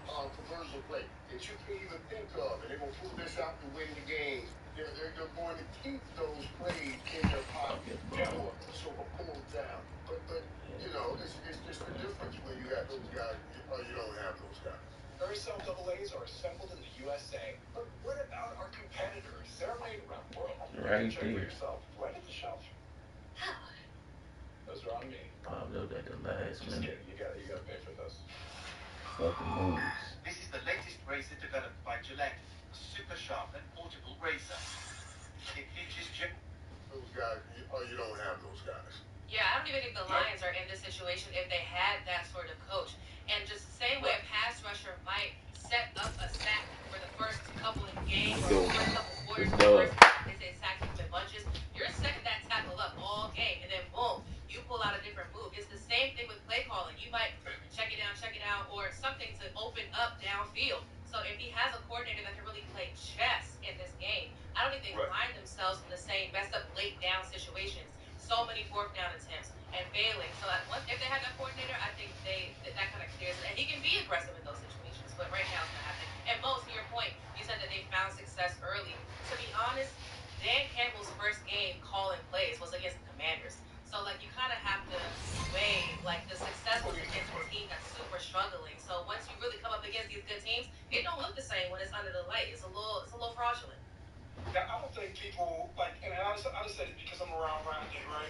Controversial play that you can even think of, and they're going to pull this out to win the game. They're going to keep those plays in their pocket before sort of pull down. But you know, it's just the difference when you have those guys or you don't have those guys. Urcel AA's are assembled in the USA. But what about our competitors? They're made around the world. Right Check for there. yourself. Right at the shelf. Those are on me. Pablo at the last Just minute. kidding. You gotta pay for those. Fucking moves. This is the latest razor developed by Gillette, a super sharp and portable razor. It features Those guys, or you don't have those guys. Yeah, I don't even think the Lions are in this situation if they had that sort of coach. And just the same way a pass rusher might set up a sack for the first couple of games or the first couple quarters, they say sack them in bunches. You're setting that tackle up all game, and then boom, you pull out a different move. It's the same thing with play calling. You might check it out, or something to open up downfield. So if he has a coordinator that can really play chess in this game, I don't think they find themselves in the same messed up late down situations. So many fourth down attempts and failing. So if they have that coordinator, I think that kind of clears it. And he can be aggressive in those situations, but right now it's not happening. And Mo, to your point, you said that they found success early. To be honest, Dan Campbell's first game calling plays was against the Commanders. So like you kind of have to weigh like the success was against a team that's super struggling. So once you really come up against these good teams, it don't look the same when it's under the light. It's a little fraudulent. I don't think people like, and I just said it because I'm around Ryan, right?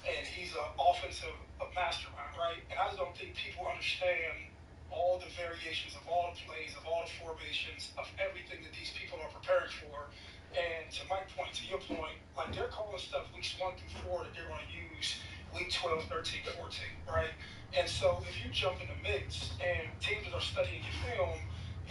And he's an offensive mastermind, right? And I just don't think people understand all the variations of all the plays, of all the formations, of everything that these people are preparing for. And to my point, to your point, like they're calling stuff weeks 1 through 4 that they're going to use week 12, 13, 14, right? And so if you jump in the mix and teams that are studying your film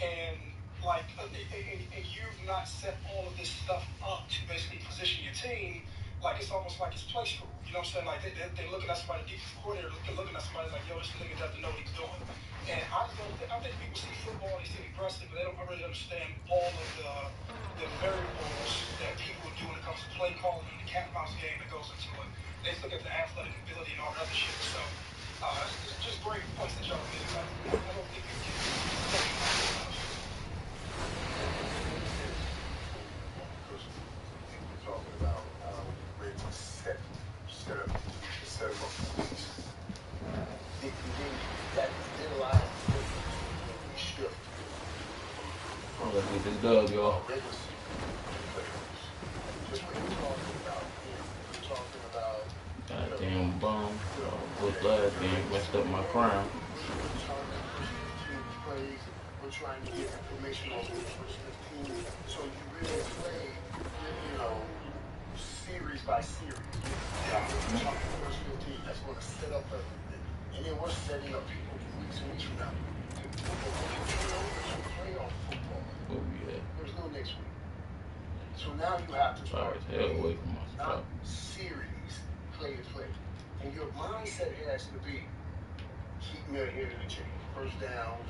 and and you've not set all of this stuff up to basically position your team, like it's almost like it's play school. You know what I'm saying? Like they're looking at somebody, defensive coordinator, looking at somebody like, yo, this nigga doesn't know what he's doing. And I think people see football, they see aggressive, but they don't really understand all of the variables that people do when it comes to play calling and the cat and mouse game that goes into it. They look at the athletic ability and all that other shit. So it's just great points that y'all made. I don't think you can. Talking about ready to set up for weeks. That's still alive. dub, y'all. regular season playoffs. Just what you're talking about. You're talking about. Goddamn bum. This last game messed up my crown. We're trying to get information on the first 15. So you really play, series by series. We're talking first 15. That's going to set up everything. And then we're setting up people weeks and weeks from now. Playoff football. Oh, yeah. There's no next week. So now you have to Sorry, start hell away from my not spot. series, play to play. And your mindset has to be keep me ahead of the chain. First downs.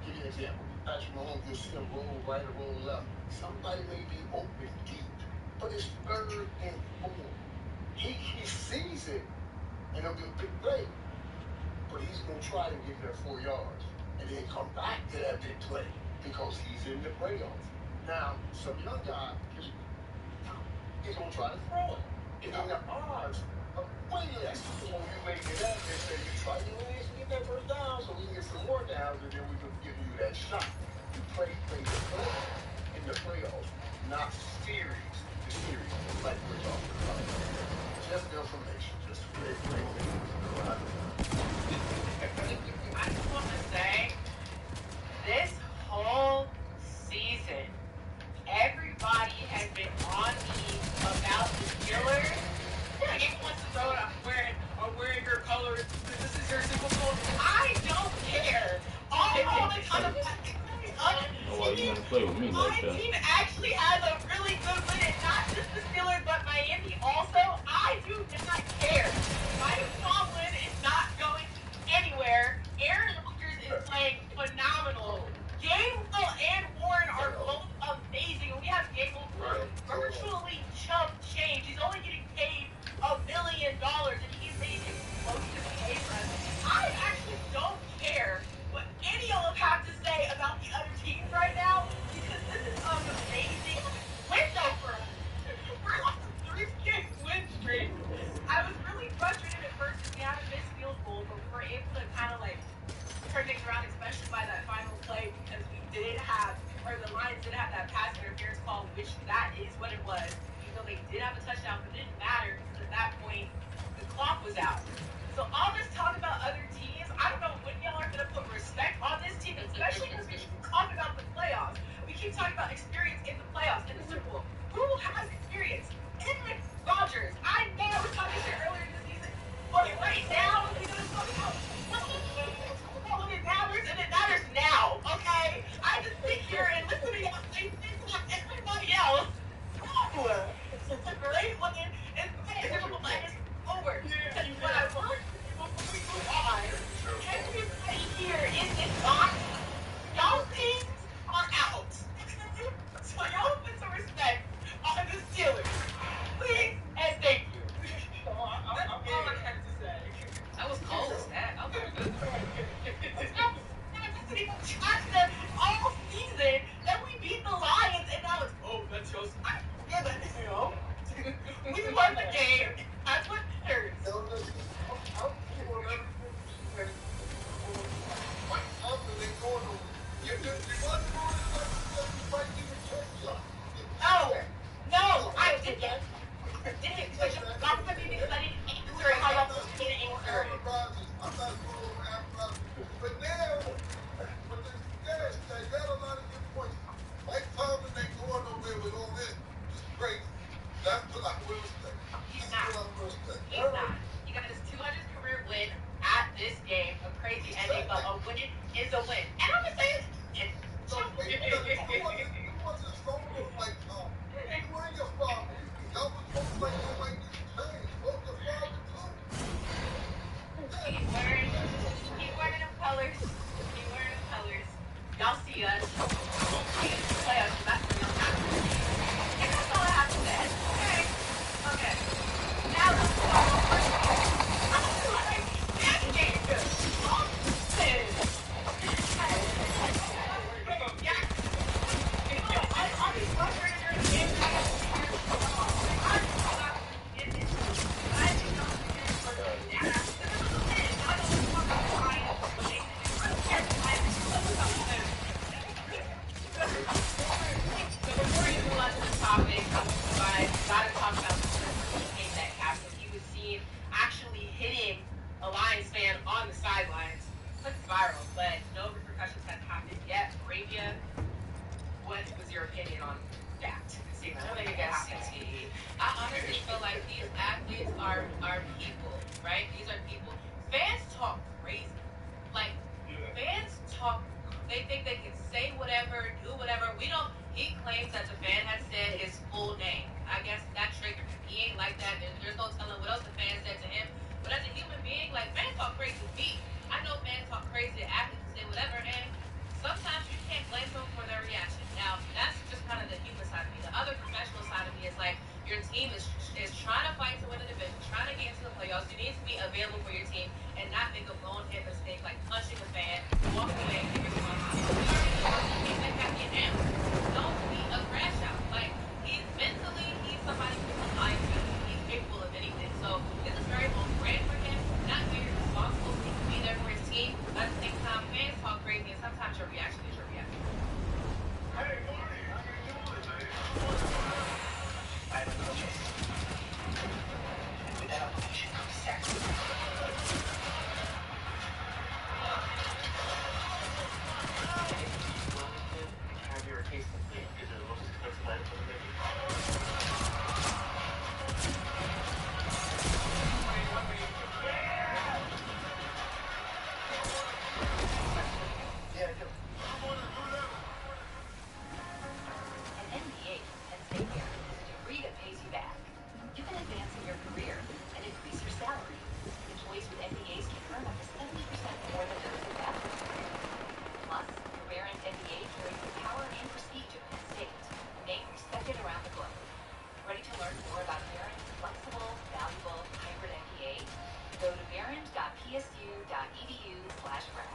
Give you an example. Patrick Mahomes, you'll see him roll right or roll left. Somebody may be open deep, but it's 3rd and 4. He sees it, and it'll be a big play. But he's going to try to get there 4 yards and then come back to that big play because he's in the playoffs. Now, some young guy is going to try to throw it. And the odds are way less. So when you make it up, they say you try your last to get that first down so we can get some more downs and then we can give you that shot. You play the play in the playoffs, not series to series like we're talking about. Just information, just great. I just want to say, this whole season, everybody has been on me about the Steelers. Like, it wants to throw it. I'm wearing your colors. This is your typical. I don't care. All the time. Why you want to play with me like that? My team actually has a really good win, and not just the Steelers, but Miami also. I do not care. Mike Tomlin is not going anywhere. Aaron Rodgers is playing phenomenal. Gainwell and Warren are both amazing. We have Gainwell virtually chump change. He's only getting paid $1 million, and he's making close to pay for us. I actually don't care what any of them have to say about the other teams right now, because this is an amazing window for us. We're on a 3-game win streak. I was really frustrated at first because we had a missed field goal, but we were able to kind of like turn things around, especially by that final play, because we did have, or the Lions did have that pass interference call, which that is what it was. Even though they did have a touchdown, but it didn't matter because at that point the clock was out. So all this talk about other teams, I don't know when y'all are going to put respect on this team, especially because we keep talking about the playoffs. We keep talking about experience in the playoffs and the Super Bowl. Who has experience? Aaron Rodgers. I know I was talking shit earlier in the season, but right now we're going to talk about when it matters, and it matters now, okay? I just sit here and listen to y'all say things like everybody else. No. It's a great looking, it's over. Tell you what I want before we move on. Everybody here in this box, y'all teams are out. So y'all put some respect on the Steelers. Please and thank you. That's all I had to say. That was cold as that. That was good. All season that we beat the Lions, and now it's that's just we won the game. That's what matters. No, I didn't. Because I didn't answer how y'all was going to answer it. But now, with the stats, they got a lot of good points. Mike Tomlin ain't going nowhere with all this. It's crazy. That's what I will say. He's not. He's not. He got his 200th career win at this game. A crazy ending, but a win is a win. And I'm just saying, So, you wasn't stronger like Tom. You were your father. Y'all was both like you might need to change. Both your father too. He's wearing them colors. He's wearing them colors. Y'all see us. See us play us. That's what y'all have to see. And that's all I have to say. Okay. Now let's go on the first game. I'm like, that game just busted. viral, but no repercussions has happened yet. Arabia, what was your opinion on that? See, I don't think it happened. I honestly feel like these athletes are people, right? These are people. Fans talk crazy. Like, fans talk, they think they can say whatever, do whatever. We don't, he claims that the fan had said his full name. I guess that triggered him. He ain't like that. There's no telling what else the fan said to him. But as a human being, like, fans talk crazy to me. I know fans talk crazy to athletes and say whatever, and sometimes you can't blame them for their reaction. Now, that's just kind of the human side of me. The other professional side of me is like, your team is trying to fight to win the division, trying to get into the playoffs. You need to be available for your team and not make a bonehead mistake like punching a fan, walking away, and taking responsibility. We already know that can't get down. Don't be a crash out. Like, he's mentally, he's somebody who's a liability. He's capable of anything. So this is very on brand for him, not very responsible. He can be there for his team. But at the same time, fans talk crazy, and sometimes your reaction is your reaction. Hey, Marty, how you doing, man? I have no choice. With that obligation comes sacrifice. Have your case complete. Is it the most expensive item for the baby? Yeah, I do. An MBA and stay there is a degree that pays you back. You can advance in your career and increase your salary. Employees with MBAs can earn up to 70% more than those without. Plus, your Barron's MBA carries the power and prestige of Penn State, named respected around the globe. Ready to learn more about Barron's flexible, valuable, hybrid MBA? Go to barron.psu.edu/grad.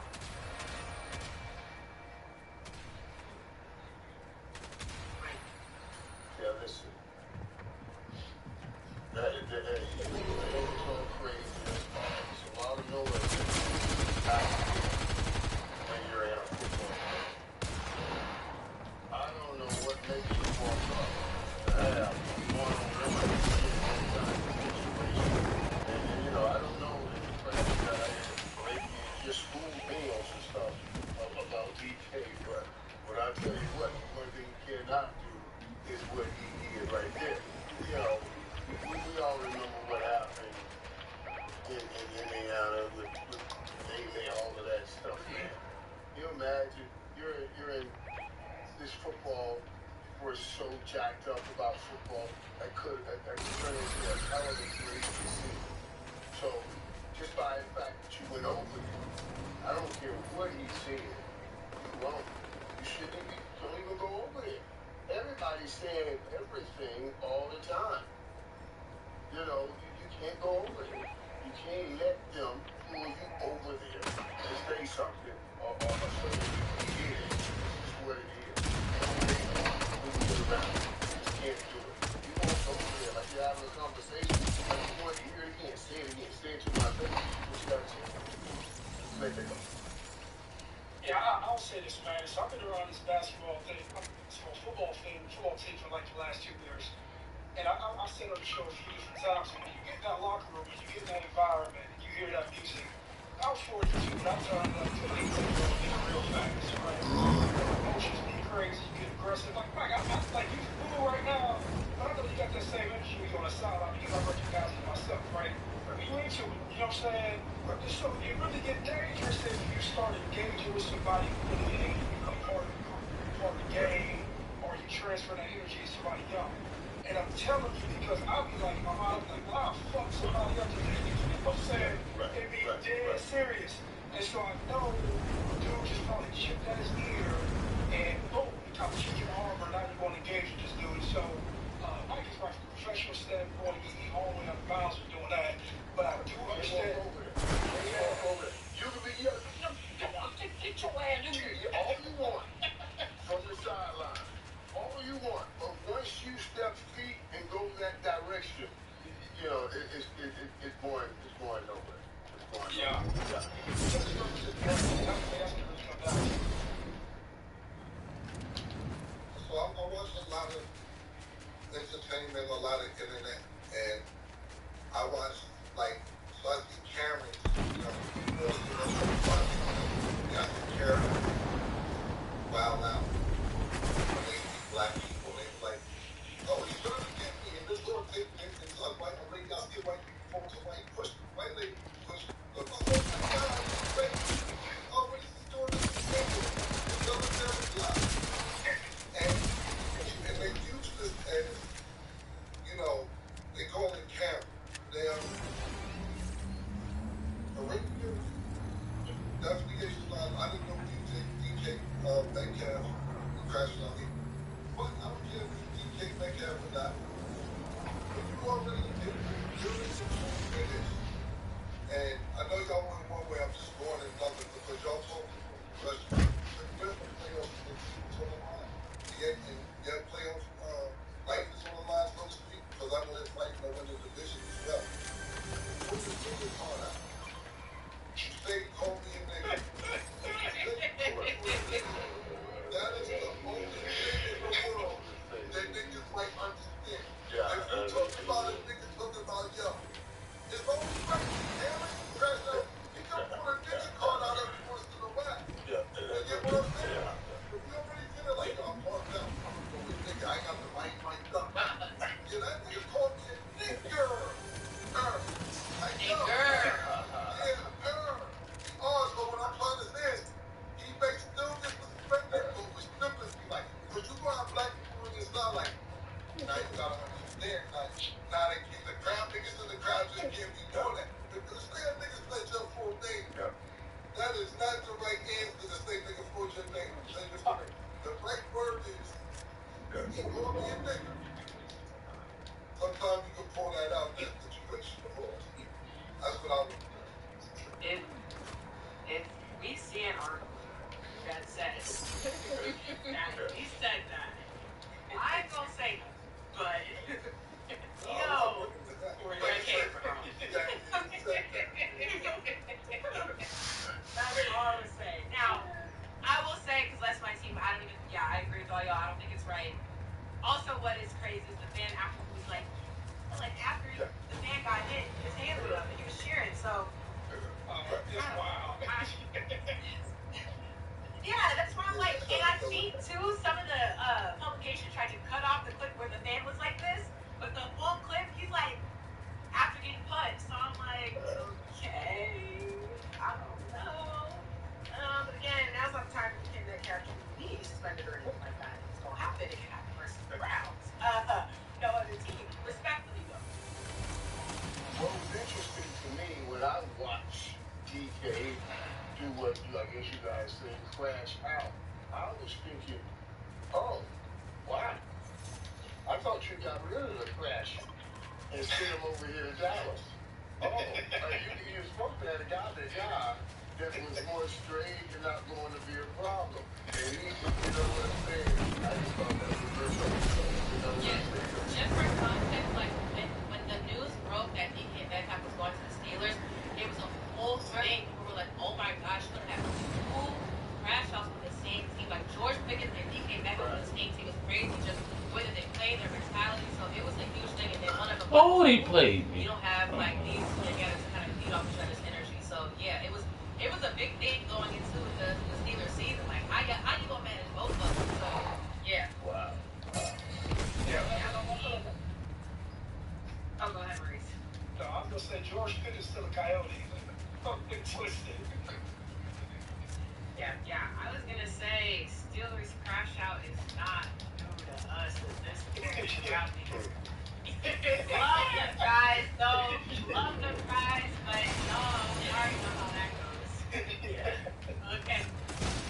Yeah, listen. It's so crazy. It's a lot of noise when you're in a football game. I don't know what makes you walk up. Yeah, going on record situation. And you know, I don't know if maybe your school meals and stuff about DK, but what I tell you what, one thing you cannot do is what he did right there. You know, we all remember what happened in Indiana with all of that stuff. You imagine you're in this football. We're so jacked up about football. I could turn into a hell of a crazy scene. So just by the fact that you went over there, I don't care what he said, you won't. You shouldn't even, don't even go over there. Everybody's saying everything all the time. You know, you can't go over there. You can't let them pull you over there and say something or say you did it. It's what it is. Move it around. You just can't do it. You won't go over there like you're having a conversation. Like you want to hear it again. Say it again. Say it to my face. What you gotta say? Let that go. Yeah, I'll say this, man. So I've been around this basketball thing, football team for like the last 2 years. And I said on the show a few different times, when you get in that locker room, when you get in that environment, and you hear that music, I was 42, but I'm turning up to 18-year-old nigga real fast, right? Emotions be crazy, you get aggressive. Like, Mike, like you cool right now, but I know you got that same energy when you're on the sideline because I recognize it myself, right? You into it, you know what I'm saying? But so it really get dangerous if you start engaging with somebody who really ain't a part of the game, or you transfer that energy to somebody young. And I'm telling you because I'll be like, my mom like, wow, fuck somebody up today. You know what I'm saying? It be dead serious. And so I know dude just probably chipped at his ear and boom, you kind of kick your arm or now you want to engage with this dude. So Mike is right from a professional standpoint, he all the way out of bounds for doing that. But I do understand. You can be get your ass in here all you want from the sideline. All you want, but once you step feet and go that direction, you know, it's going nowhere. It's going nowhere. Yeah. That's what it really come down to. And I know y'all went one way. I'm just going in another because y'all talking. But remember, playoffs is on the line. And yet playoffs, life is on the line, so to speak. Because I know they're fighting to win the division as well. Put your fingers on that. You say, call me a nigga. That is the only thing in the world that niggas might understand. If you talk about a nigga talking about, yo, it's only right. Aaron crashed out. He can pull a nigga card out every once in a while. You get what I'm saying? If you already get it, like, yo, I'm parked out. I'm gonna go with nigga. I got the mic mic'd up. Yeah, that nigga called me a nigga. Like, yo. So what I'm trying to say is, he may still disrespect it, but with sympathy, like, because you gonna have black people on your side, like, now you gotta understand, like, now they keep the crowd, niggas in the crowd just can't be doing that. If you say a nigga said your full name, that is not the right answer to say nigga for your name. The right word is, he called me a nigga. Sometimes you can pull that out in that situation. That's what I would do. We see an article that says that he said that. I ain't gonna say nothing, but yo, where that came from. That's all I would say. Now, I will say, because that's my team, I agree with all y'all. I don't think it's right. Also, what is crazy is the fan afterwards, like after the fan got hit, his hands went up and he was cheering, so. Wow. Yeah, that's why I'm like, and I've seen too, some of the publications tried to cut off the clip where the fan was like this, but the full clip, he's like, after getting punched, so I'm like, okay, I don't know. But again, now's not the time to become that character to be suspended or anything like that. It's gonna happen, it can happen versus the Browns. No other team, respectfully though. What was interesting to me when I watched DK do what I guess you guys say crash out, I was thinking, oh, wow. I thought you got rid of the crash and sent him over here to Dallas. Oh, you're supposed to have got the guy that was more straight and not going to be a problem. And he, you know what I'm saying? I just thought that was very Just for context, like when the news broke that DK Metcalf was going to the Steelers, it was a whole thing. People were like, "Oh my gosh, you're gonna have two crash outs with the same team." Like George Pickens and DK Metcalf with the same team was crazy. Just the way that they played, their mentality. So it was a huge thing. And then one of them. Oh, he played me. You don't have like these two together to kind of feed off each other's energy. So yeah, it was a big thing going into the Steelers season. Like how you gonna manage both of them? So yeah. Wow. Oh, go ahead, Maurice. No, I'm gonna say George Pickens still a coyote. Don't get twisted. Yeah. I was gonna say Steelers crash out is not new to us at this point. Love them guys, though. Love them guys, but no, we already know how that goes. Okay.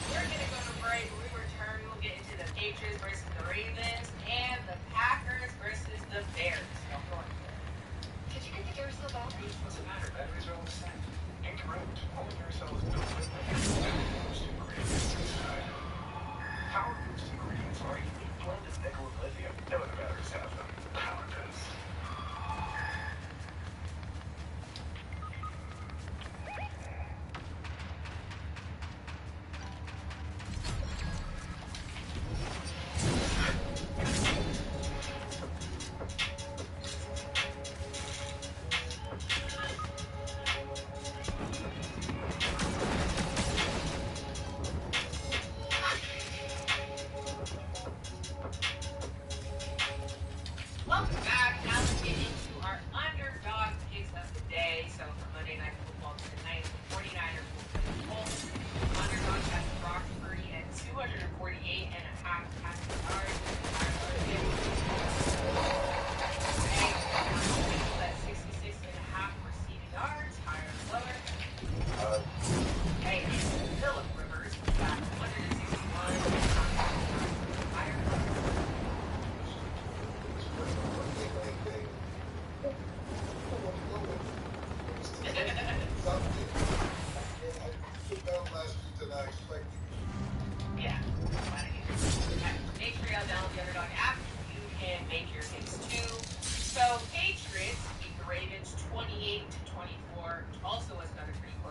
We're gonna go to break. When we return, we'll get into the Patriots versus the Ravens and the Packers versus the Bears. Don't go anywhere. Did you get the Duracell batteries? Doesn't matter, batteries are all the same. Incorrect. Only Duracell is built with most ingredients inside. Power Boost ingredients are a unique blend of nickel and lithium. No other batteries have them. Power does.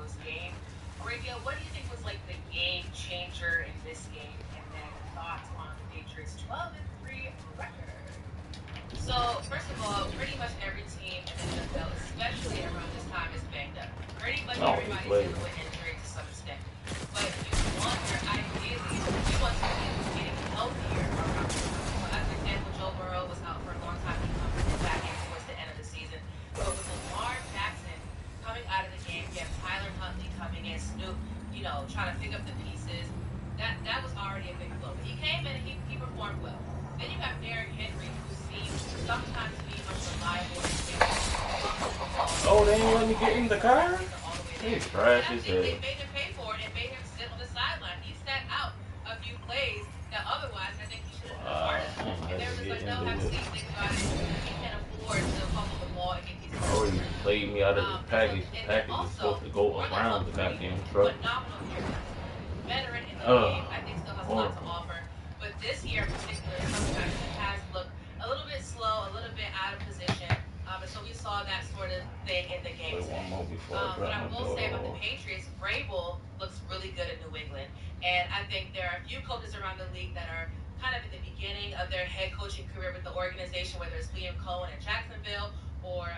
close game. Arabia, what do you think was like the game changer in this game? And then thoughts on the Patriots 12-3 record. So, first of all, pretty much every team in the NFL, especially around this time, is banged up. Pretty much everybody's dealing with injury to some extent. But you wonder, ideally, you want to be getting healthier around this time. So, I understand when Joe Burrow was out for a long time, he comes back in towards the end of the season. But with Lamar Jackson coming out of the game, you have Tyler Huntley coming in, Snoop, trying to pick up the pieces. That was already a big blow. But he came in and he performed well. Then you have Derrick Henry, who seems sometimes to be unreliable and oh, they ain't let me get in the car? They trash his head. They made him pay for it and made him sit on the sideline. He sat out a few plays that otherwise I think he should have been a part of. And they were just like, no, have a seat, think about it. He can't afford to fumble the ball and get these already played me out of the package. The package is supposed to go around the goddamn truck. Phenomenal year. Veteran in the game, I think still has a lot to offer. But this year in particular, sometimes he has looked a little bit slow, a little bit out of position. And so we saw that sort of thing in the game today. But I will say about the Patriots, Vrabel looks really good in New England. And I think there are a few coaches around the league that are kind of in the beginning of their head coaching career with the organization, whether it's Liam Cohen in Jacksonville or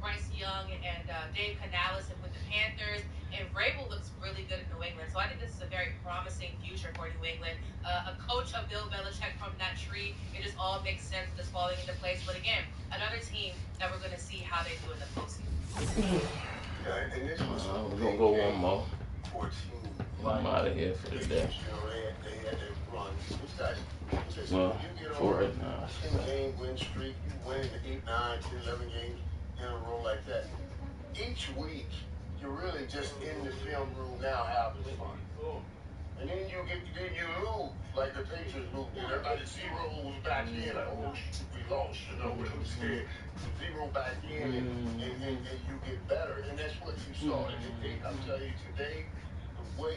Bryce Young and Dave Canales with the Panthers. And Vrabel looks really good in New England. So I think this is a very promising future for New England. A coach of Bill Belichick from that tree, it just all makes sense, just falling into place. But again, another team that we're going to see how they do in the postseason. Yeah, and this was we're going to go one more. 14. I'm out of here for the day. They had to run. Well, for right now. 10-game win streak, you win 8, 9, 10, 11 games in a row like that. Each week, you're really just in the film room now having fun. And then you lose, like the Patriots lose, and everybody zeroes back in, like, oh, shoot, we lost, we're scared. Zero back in, and you get better. And that's what you saw. I'll tell you today, the way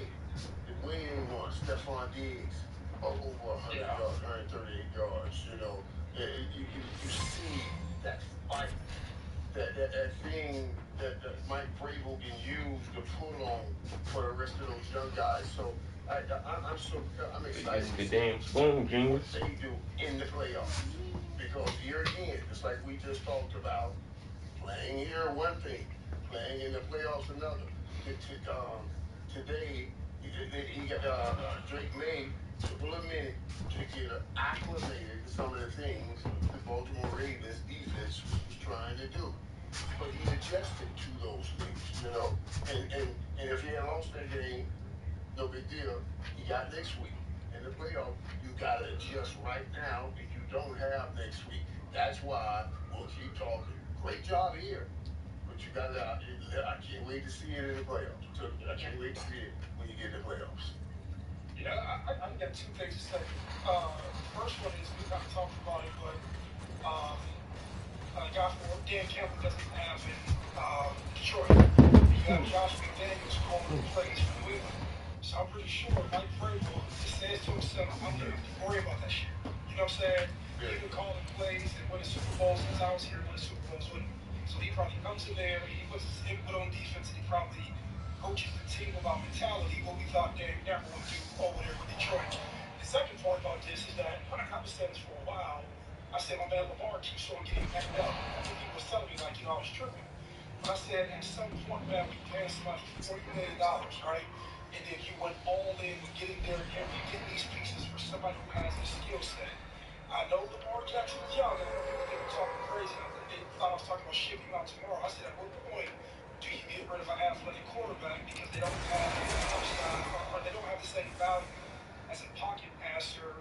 they won, Stephon Diggs, over 100 yards, 138 yards, you see that fight, that thing that Mike Vrabel can use to pull on for the rest of those young guys. So I'm excited to see what they do in the playoffs. Because here again, just like we just talked about, playing here one thing, playing in the playoffs another. Today, he got Drake May took a minute to get acclimated to some of the things the Baltimore Ravens defense was trying to do. But he adjusted to those things, And if he had lost that game, no big deal. You got next week. In the playoff, you got to adjust right now if you don't have next week. That's why we'll keep talking. Great job here. But you got to, I can't wait to see it in the playoffs. I can't wait to see it when you get in the playoffs. Yeah, I got two things to say. First one is, we kind of talked about it, but guy for Dan Campbell doesn't have in Detroit. You got Josh McDaniels calling the plays for New England. So I'm pretty sure Mike Vrabel says to himself, I'm not going to worry about that shit. You know what I'm saying? He's been calling plays and winning Super Bowls since I was here winning Super Bowls with him. So he probably comes in there, he puts his input on defense, and he probably coaches the team about mentality, what we thought Dan Campbell would do over there with Detroit. The second part about this is that I've been saying this for a while. I said my man Lamar keeps on getting backed up. I think he was telling me, I was tripping. But I said, at some point, man, we pay somebody $40 million, right? And then you went all in with getting Derrick Henry, getting these pieces for somebody who has a skill set. I know Lamar Jackson's young, and they were talking crazy. They thought I was talking about shipping out tomorrow. I said, at what point do you get rid of an athletic quarterback because they don't have the upside or they don't have the same value as a pocket passer,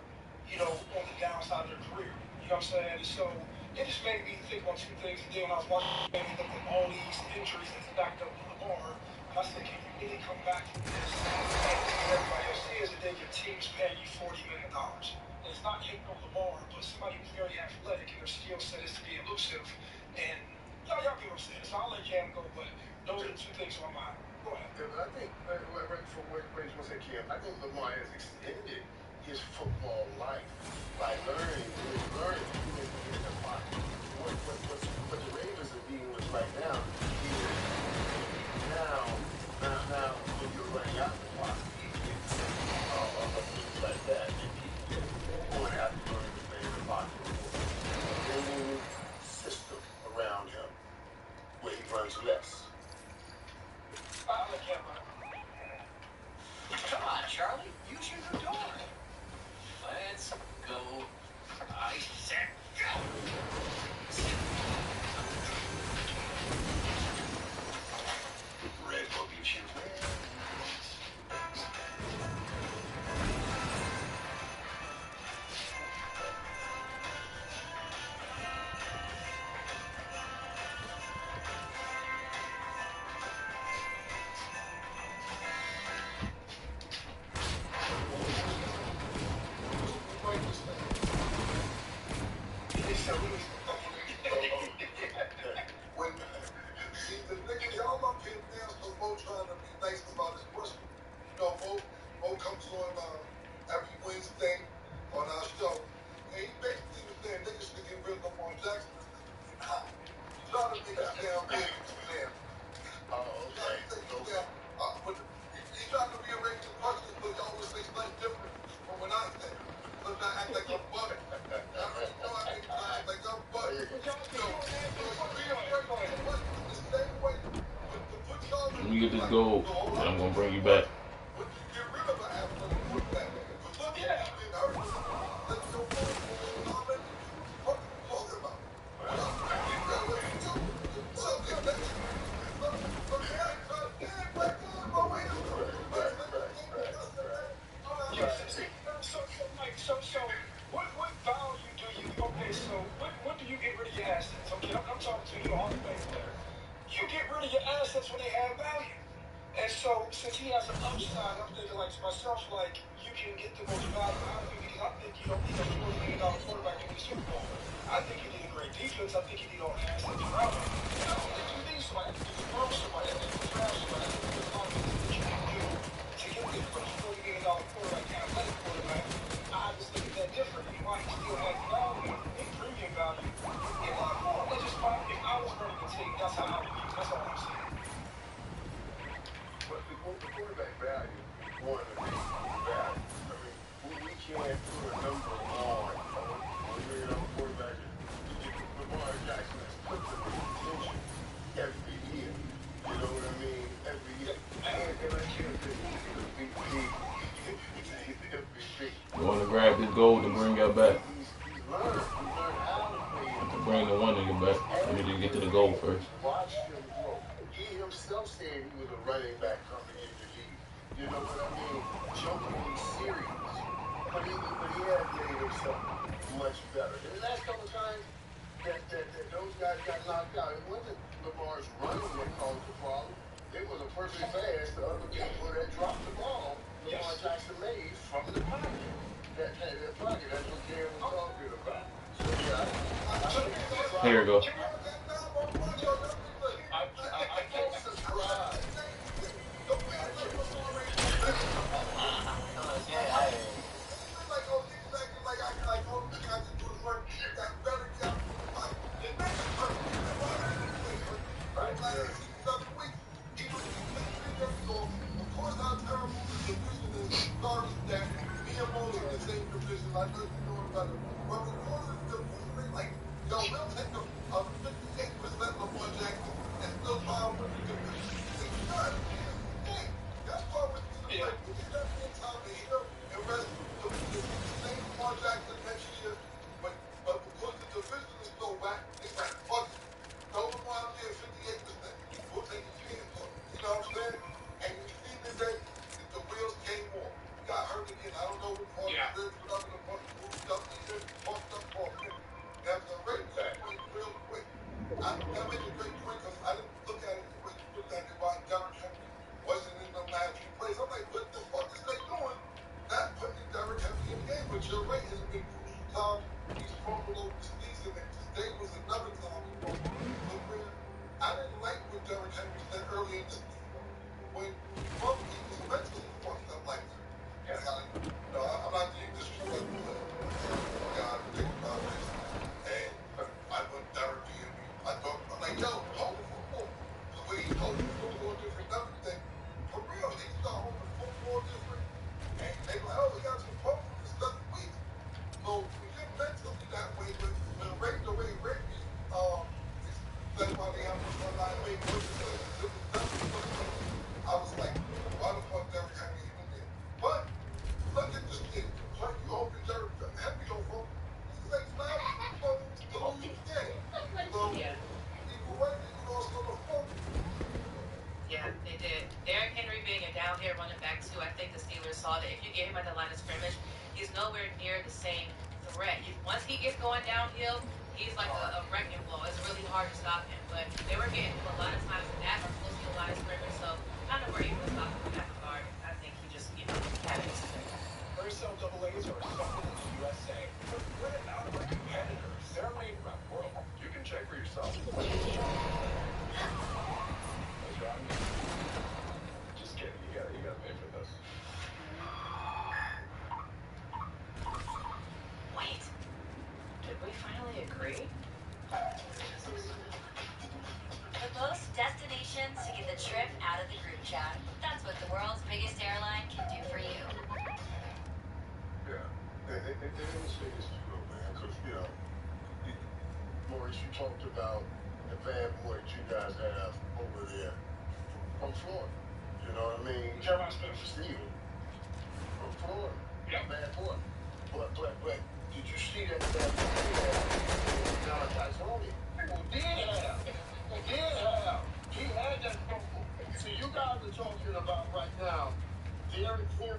on the downside of their career? You know what I'm saying? So it just made me think about two things. And then when I was watching, I looked at all these injuries that stacked up with Lamar. And I said, can you really come back from this? And everybody else sees it, then your team's paying you $40 million. And it's not hating on Lamar, but somebody who's very athletic and their skill set is to be elusive. And y'all get what I'm saying. So I'll let Cam go, but those are the two things on my mind. Go ahead. Yeah, I think, right for what you want to say, Cam, I think Lamar has extended his football life by learning to get in the pocket. What the Ravens are dealing with right now is now And I'm gonna bring you back. What value do you, okay, so what do you get rid of your assets? Okay, I'm talking to you, Hall of Fame player. You get rid of your assets when they have value. And so, since he has an upside, I'm thinking like to myself, like, you can get the most value out of him because I think you don't need a $40 million quarterback to win the Super Bowl. I think you need a great defense. I think you need all the assets around him. And I don't think you need somebody. I think you throw somebody. I think you draft somebody. I think there's a lot of things that you can do to get there. But a $40 million quarterback, athletic quarterback, I just look at that differently. Why he still has value, a premium value in that form. That's just my, if I was running the team, that's how I would use. That's all I'm saying. But the quarterback value is going to be value. I mean, we can't put a number on $1 million quarterback. Lamar Jackson has put them in position every year. You know what I mean? Every year. And I can't think he's MVP. You want to grab this gold and bring that back? He's learned how to play. To bring the one in your back. Let me just get to the gold first. Watch him grow. He himself said he was a running back coming in the league. You know what I mean? Jokingly serious. But he has made himself much better. And the last couple of times that those guys got knocked out, it wasn't Lamar's running that caused the problem. It was a perfect pass to other people that dropped the ball. Lamar Jackson made from the pocket. That pocket, that's what Cam was talking about. So yeah, Here we go. I can't subscribe. I know you know about it, but because of the division, like, yo, we'll take a 58% Lamar Jackson and still try to win the division. It's not hey, that's why we're like, we get that in time to heal and rest the same Lamar Jackson next year, but because the division is so whack, it's like, fuck it. Throw Lamar out there 58%. We'll take a chance on it. You know what I'm saying? And you see today that the wheels came off. We got hurt again. I don't know what part of this, but I'm going to moved up here, fucked up for a minute. Now, the rate point real quick. That made a great point because I didn't look at it the way you looked at it while Derrick Henry wasn't in the last few plays. I'm like, what the fuck is they doing? Not putting Derrick Henry in the game, but you're right. It's been crucial times. He's fumbled over the season, and today was another time he fumbled. But where I didn't like what Derrick Henry said early in the season. When he fumbled, he was mentally fucked up like that. And I'm not being disrespectful, but God, think about this. And I put Derrick Henry. I'm like, yo, hold the football. The way he holds the football different, everything. For real, he start holding the football different. And they like, oh, we got some fumbles in 7 weeks. So when you're mentally that way, when the way Ray said why they have to run line way more than I was like, why the fuck Derrick Henry even there? But look at this kid. Like, you hoping Derrick Henry don't fumble. He's like, now he's fumble to lose the game. So, people right there, you lost on the fumble. Yeah, they did. Derrick Henry being a down here running back too, I think the Steelers saw that if you get him at the line of scrimmage, he's nowhere near the same threat. Once he gets going downhill, he's like a wrecking ball. It's really hard to stop him. But they were getting a lot of times that or close to the line of scrimmage, so I don't know where he was stopping in that regard. I think he just, had it. First LAAs are something in the USA. But we're not our competitors. They're made around the world. You can check for yourself. Just kidding. You gotta pay for this. Wait. Did we finally agree? The most destinations to get the trip out of the group chat. That's what the world's biggest airline can do for you. Yeah. Let me say this to you, man, because, Maurice, you talked about the bad boy that you guys have over there from Florida. You know what I mean? Jeremiah Smith. Steven. From Florida. Yep. Bad boy. But did you see that John Tony? Who did have. He had that fumble. So you guys are talking about right now, Derrick Henry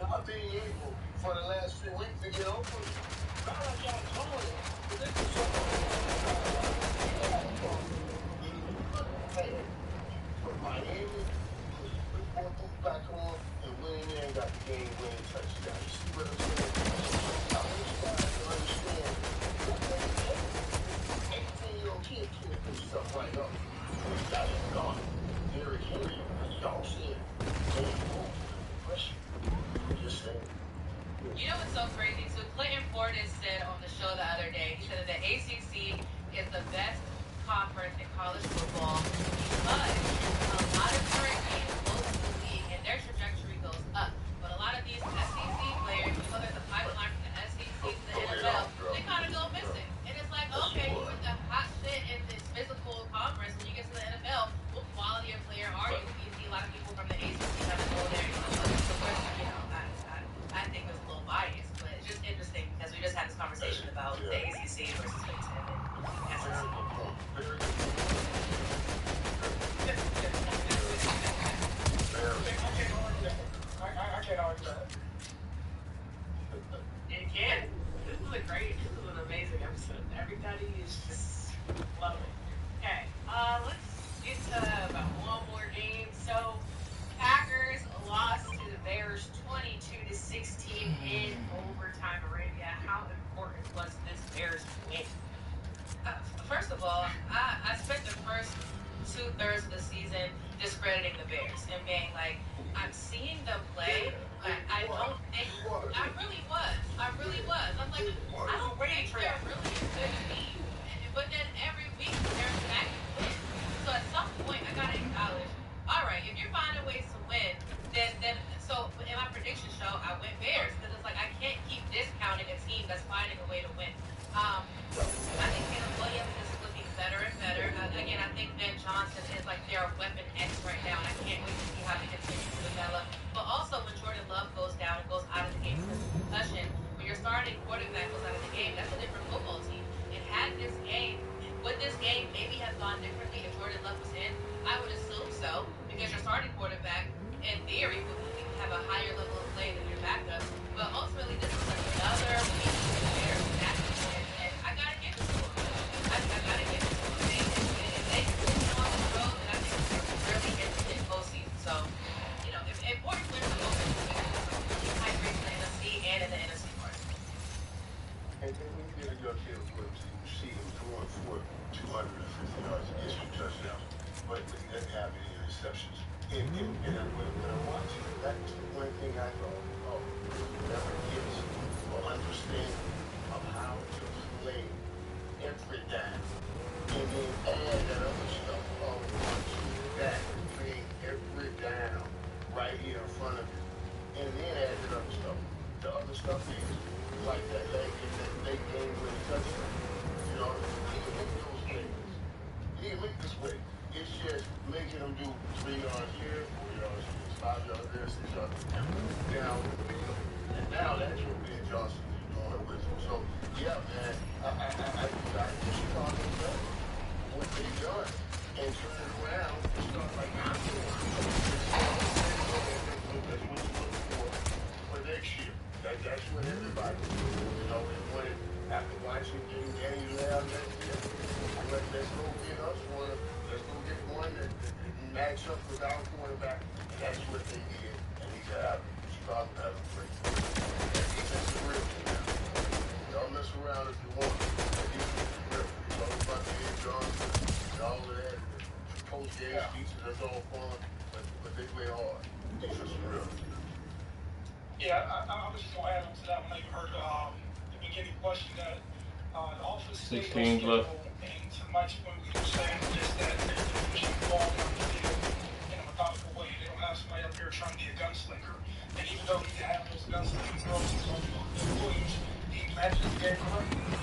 not being able for the last few weeks to get open. Not like y'all told him, but they can show hey, for Miami, put four boots back on and went in there and got the game-winning touchdown. You see what I'm saying? I want you guys to understand that 18-year-old kid can't do stuff right up. And he got it gone. Derrick Henry, y'all said, pressure. Just saying. You know what's so crazy? So Clinton Portis said on the show the other day, he said that the ACC is the best conference in college football because a lot of current games go to the league and their trajectory goes up. But a lot of these SEC players, you know, there's a pipeline from the SEC to the NFL, they kind of go missing. And it's like, okay, you were the hot shit in this physical conference. When you get to the NFL, what quality of player are you? You see a lot of people from the ACC kind of go there. You know, I think it's a little biased, but it's just interesting because we just had this conversation about the ACC versus Big Ten and SEC. I can't argue that. You can. This is an amazing episode. Everybody is just loving it. Okay, let's get to about one more game. So, Packers lost to the Bears 22-16 in overtime. Arabia, how important was this Bears win? First of all, I spent the first 2/3 of the season discrediting the Bears and being like, I'm seeing them play, but I don't think I really was. I'm like, I don't think they're really a good team. But then every week they're back to win. So at some point I gotta acknowledge, all right, if you're finding ways to win, then so in my prediction show I went Bears because it's like I can't keep discounting a team that's finding a way to win. I think Caleb Williams is looking better and better. Again, I think Ben Johnson is like their weapon X right now, and I can't wait to see how they continue to develop. But also, when Jordan Love goes down and goes out of the game because of concussion, when your starting quarterback goes out of the game, that's a different football team. And would this game maybe have gone differently if Jordan Love was in? I would assume so, because your starting quarterback, in theory, would have a higher level of play than your backup. But ultimately, this is another week for the Bears. And I gotta give it to them. I gotta give it to them. If they continue on the road, then I think it's really in postseason. So, you know, important wins for both of them. High grades in the NFC and in the NFC part. And then when you get a young Caleb Williams, you see him throwing for 250 yards and get some touchdowns, but he doesn't have any interceptions. And when I'm watching, that's the one thing I thought, never gets or understand of how to play every down. And then add that other stuff onto that, playing every down right here in front of you. And then add the other stuff. The other stuff is like that late game with touchdown. You know, he can make those plays. He can make this play. It's just making them do 3 yards here, 4 yards here, 5 yards there, 6 yards down the field. And now that's what Ben Johnson is doing with him. So, yeah, man, I wish Chicago done what they've done and turn it around and start like I'm doing. That's what you look for next year. That's what everybody does. You know, they wanted, after watching Danny Lamb next year, let's go get us one. Let's go get one that match up with our quarterback. And that's what they did. And he's happy. Chicago has a great team. And defense is real team now. Y'all mess around if you want. The defense is real. It's all about the Ben Johnson and all of that. Post-game speeches, that's all fun. But they play hard. Defense is real. Yeah, I was just going to add on to that when I heard the beginning question that the offense 16 left. And to Mike's point, we were saying just that they're pushing the ball down the field in a methodical way. They don't have somebody up here trying to be a gunslinger. And even though he have those gunslinging throws, Williams, he matches the game correctly. He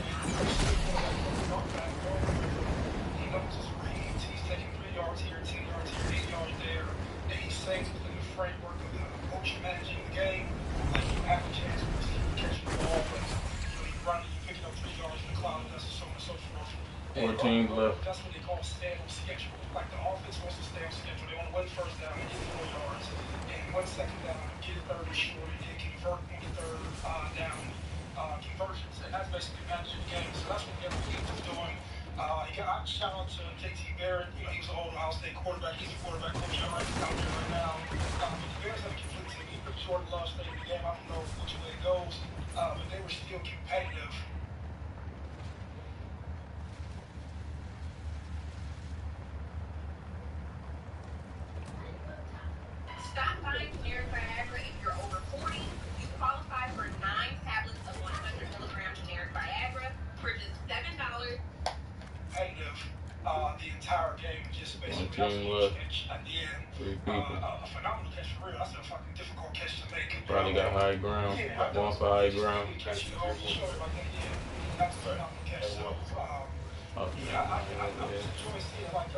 knows his reads. He's taking 3 yards here, 10 yards here, 8 yards there. And he saves the teams left. That's what they call stay on schedule. Like the offense wants to stay on schedule. They want to win first down and get 4 yards, and 1 second down, get a third and short, and then convert on the third down conversions. And that's basically managing the game. So that's what the other team was doing. Shout out to JT Barrett. You know, he was an old Ohio State quarterback. He's the quarterback coach out there right now. But the Bears have a complete team. Jordan Love stayed in the game. I don't know which way it goes, but they were still competitive. Stop buying generic Viagra if you're over 40. You qualify for 9 tablets of 100 milligram generic Viagra for just $7. Competitive the entire game, just basically catch at the end. 3 people. A phenomenal catch for real. That's a fucking difficult catch to make. Probably got high ground. Going for high ground. Catch you over the shoulder like that, yeah. That's a phenomenal catch. So, I just enjoy seeing like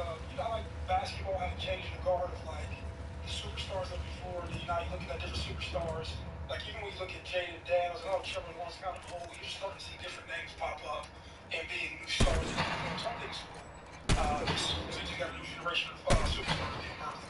basketball had changed the guard of like the superstars of before. You know, you looking at different superstars. Like even when you look at Jaden Daniels, I know Trevor Lawrence kind of old. You're starting to see different names pop up and being new stars. Some things cool. Just you got a new generation of superstars being birthed.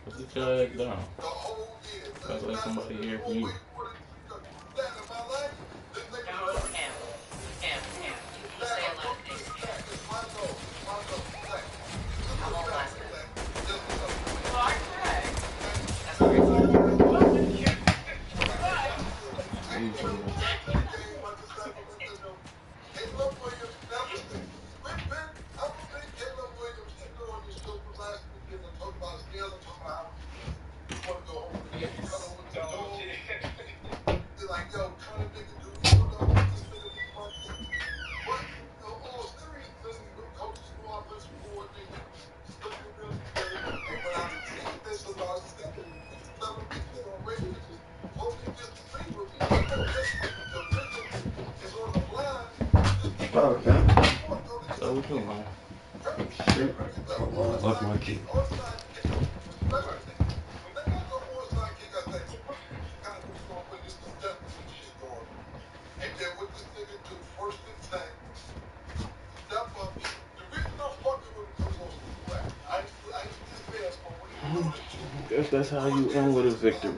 Put your head down. That's like somebody here for you. So we doing, man. Love my key. I guess that's how you end with a victory.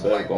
Back on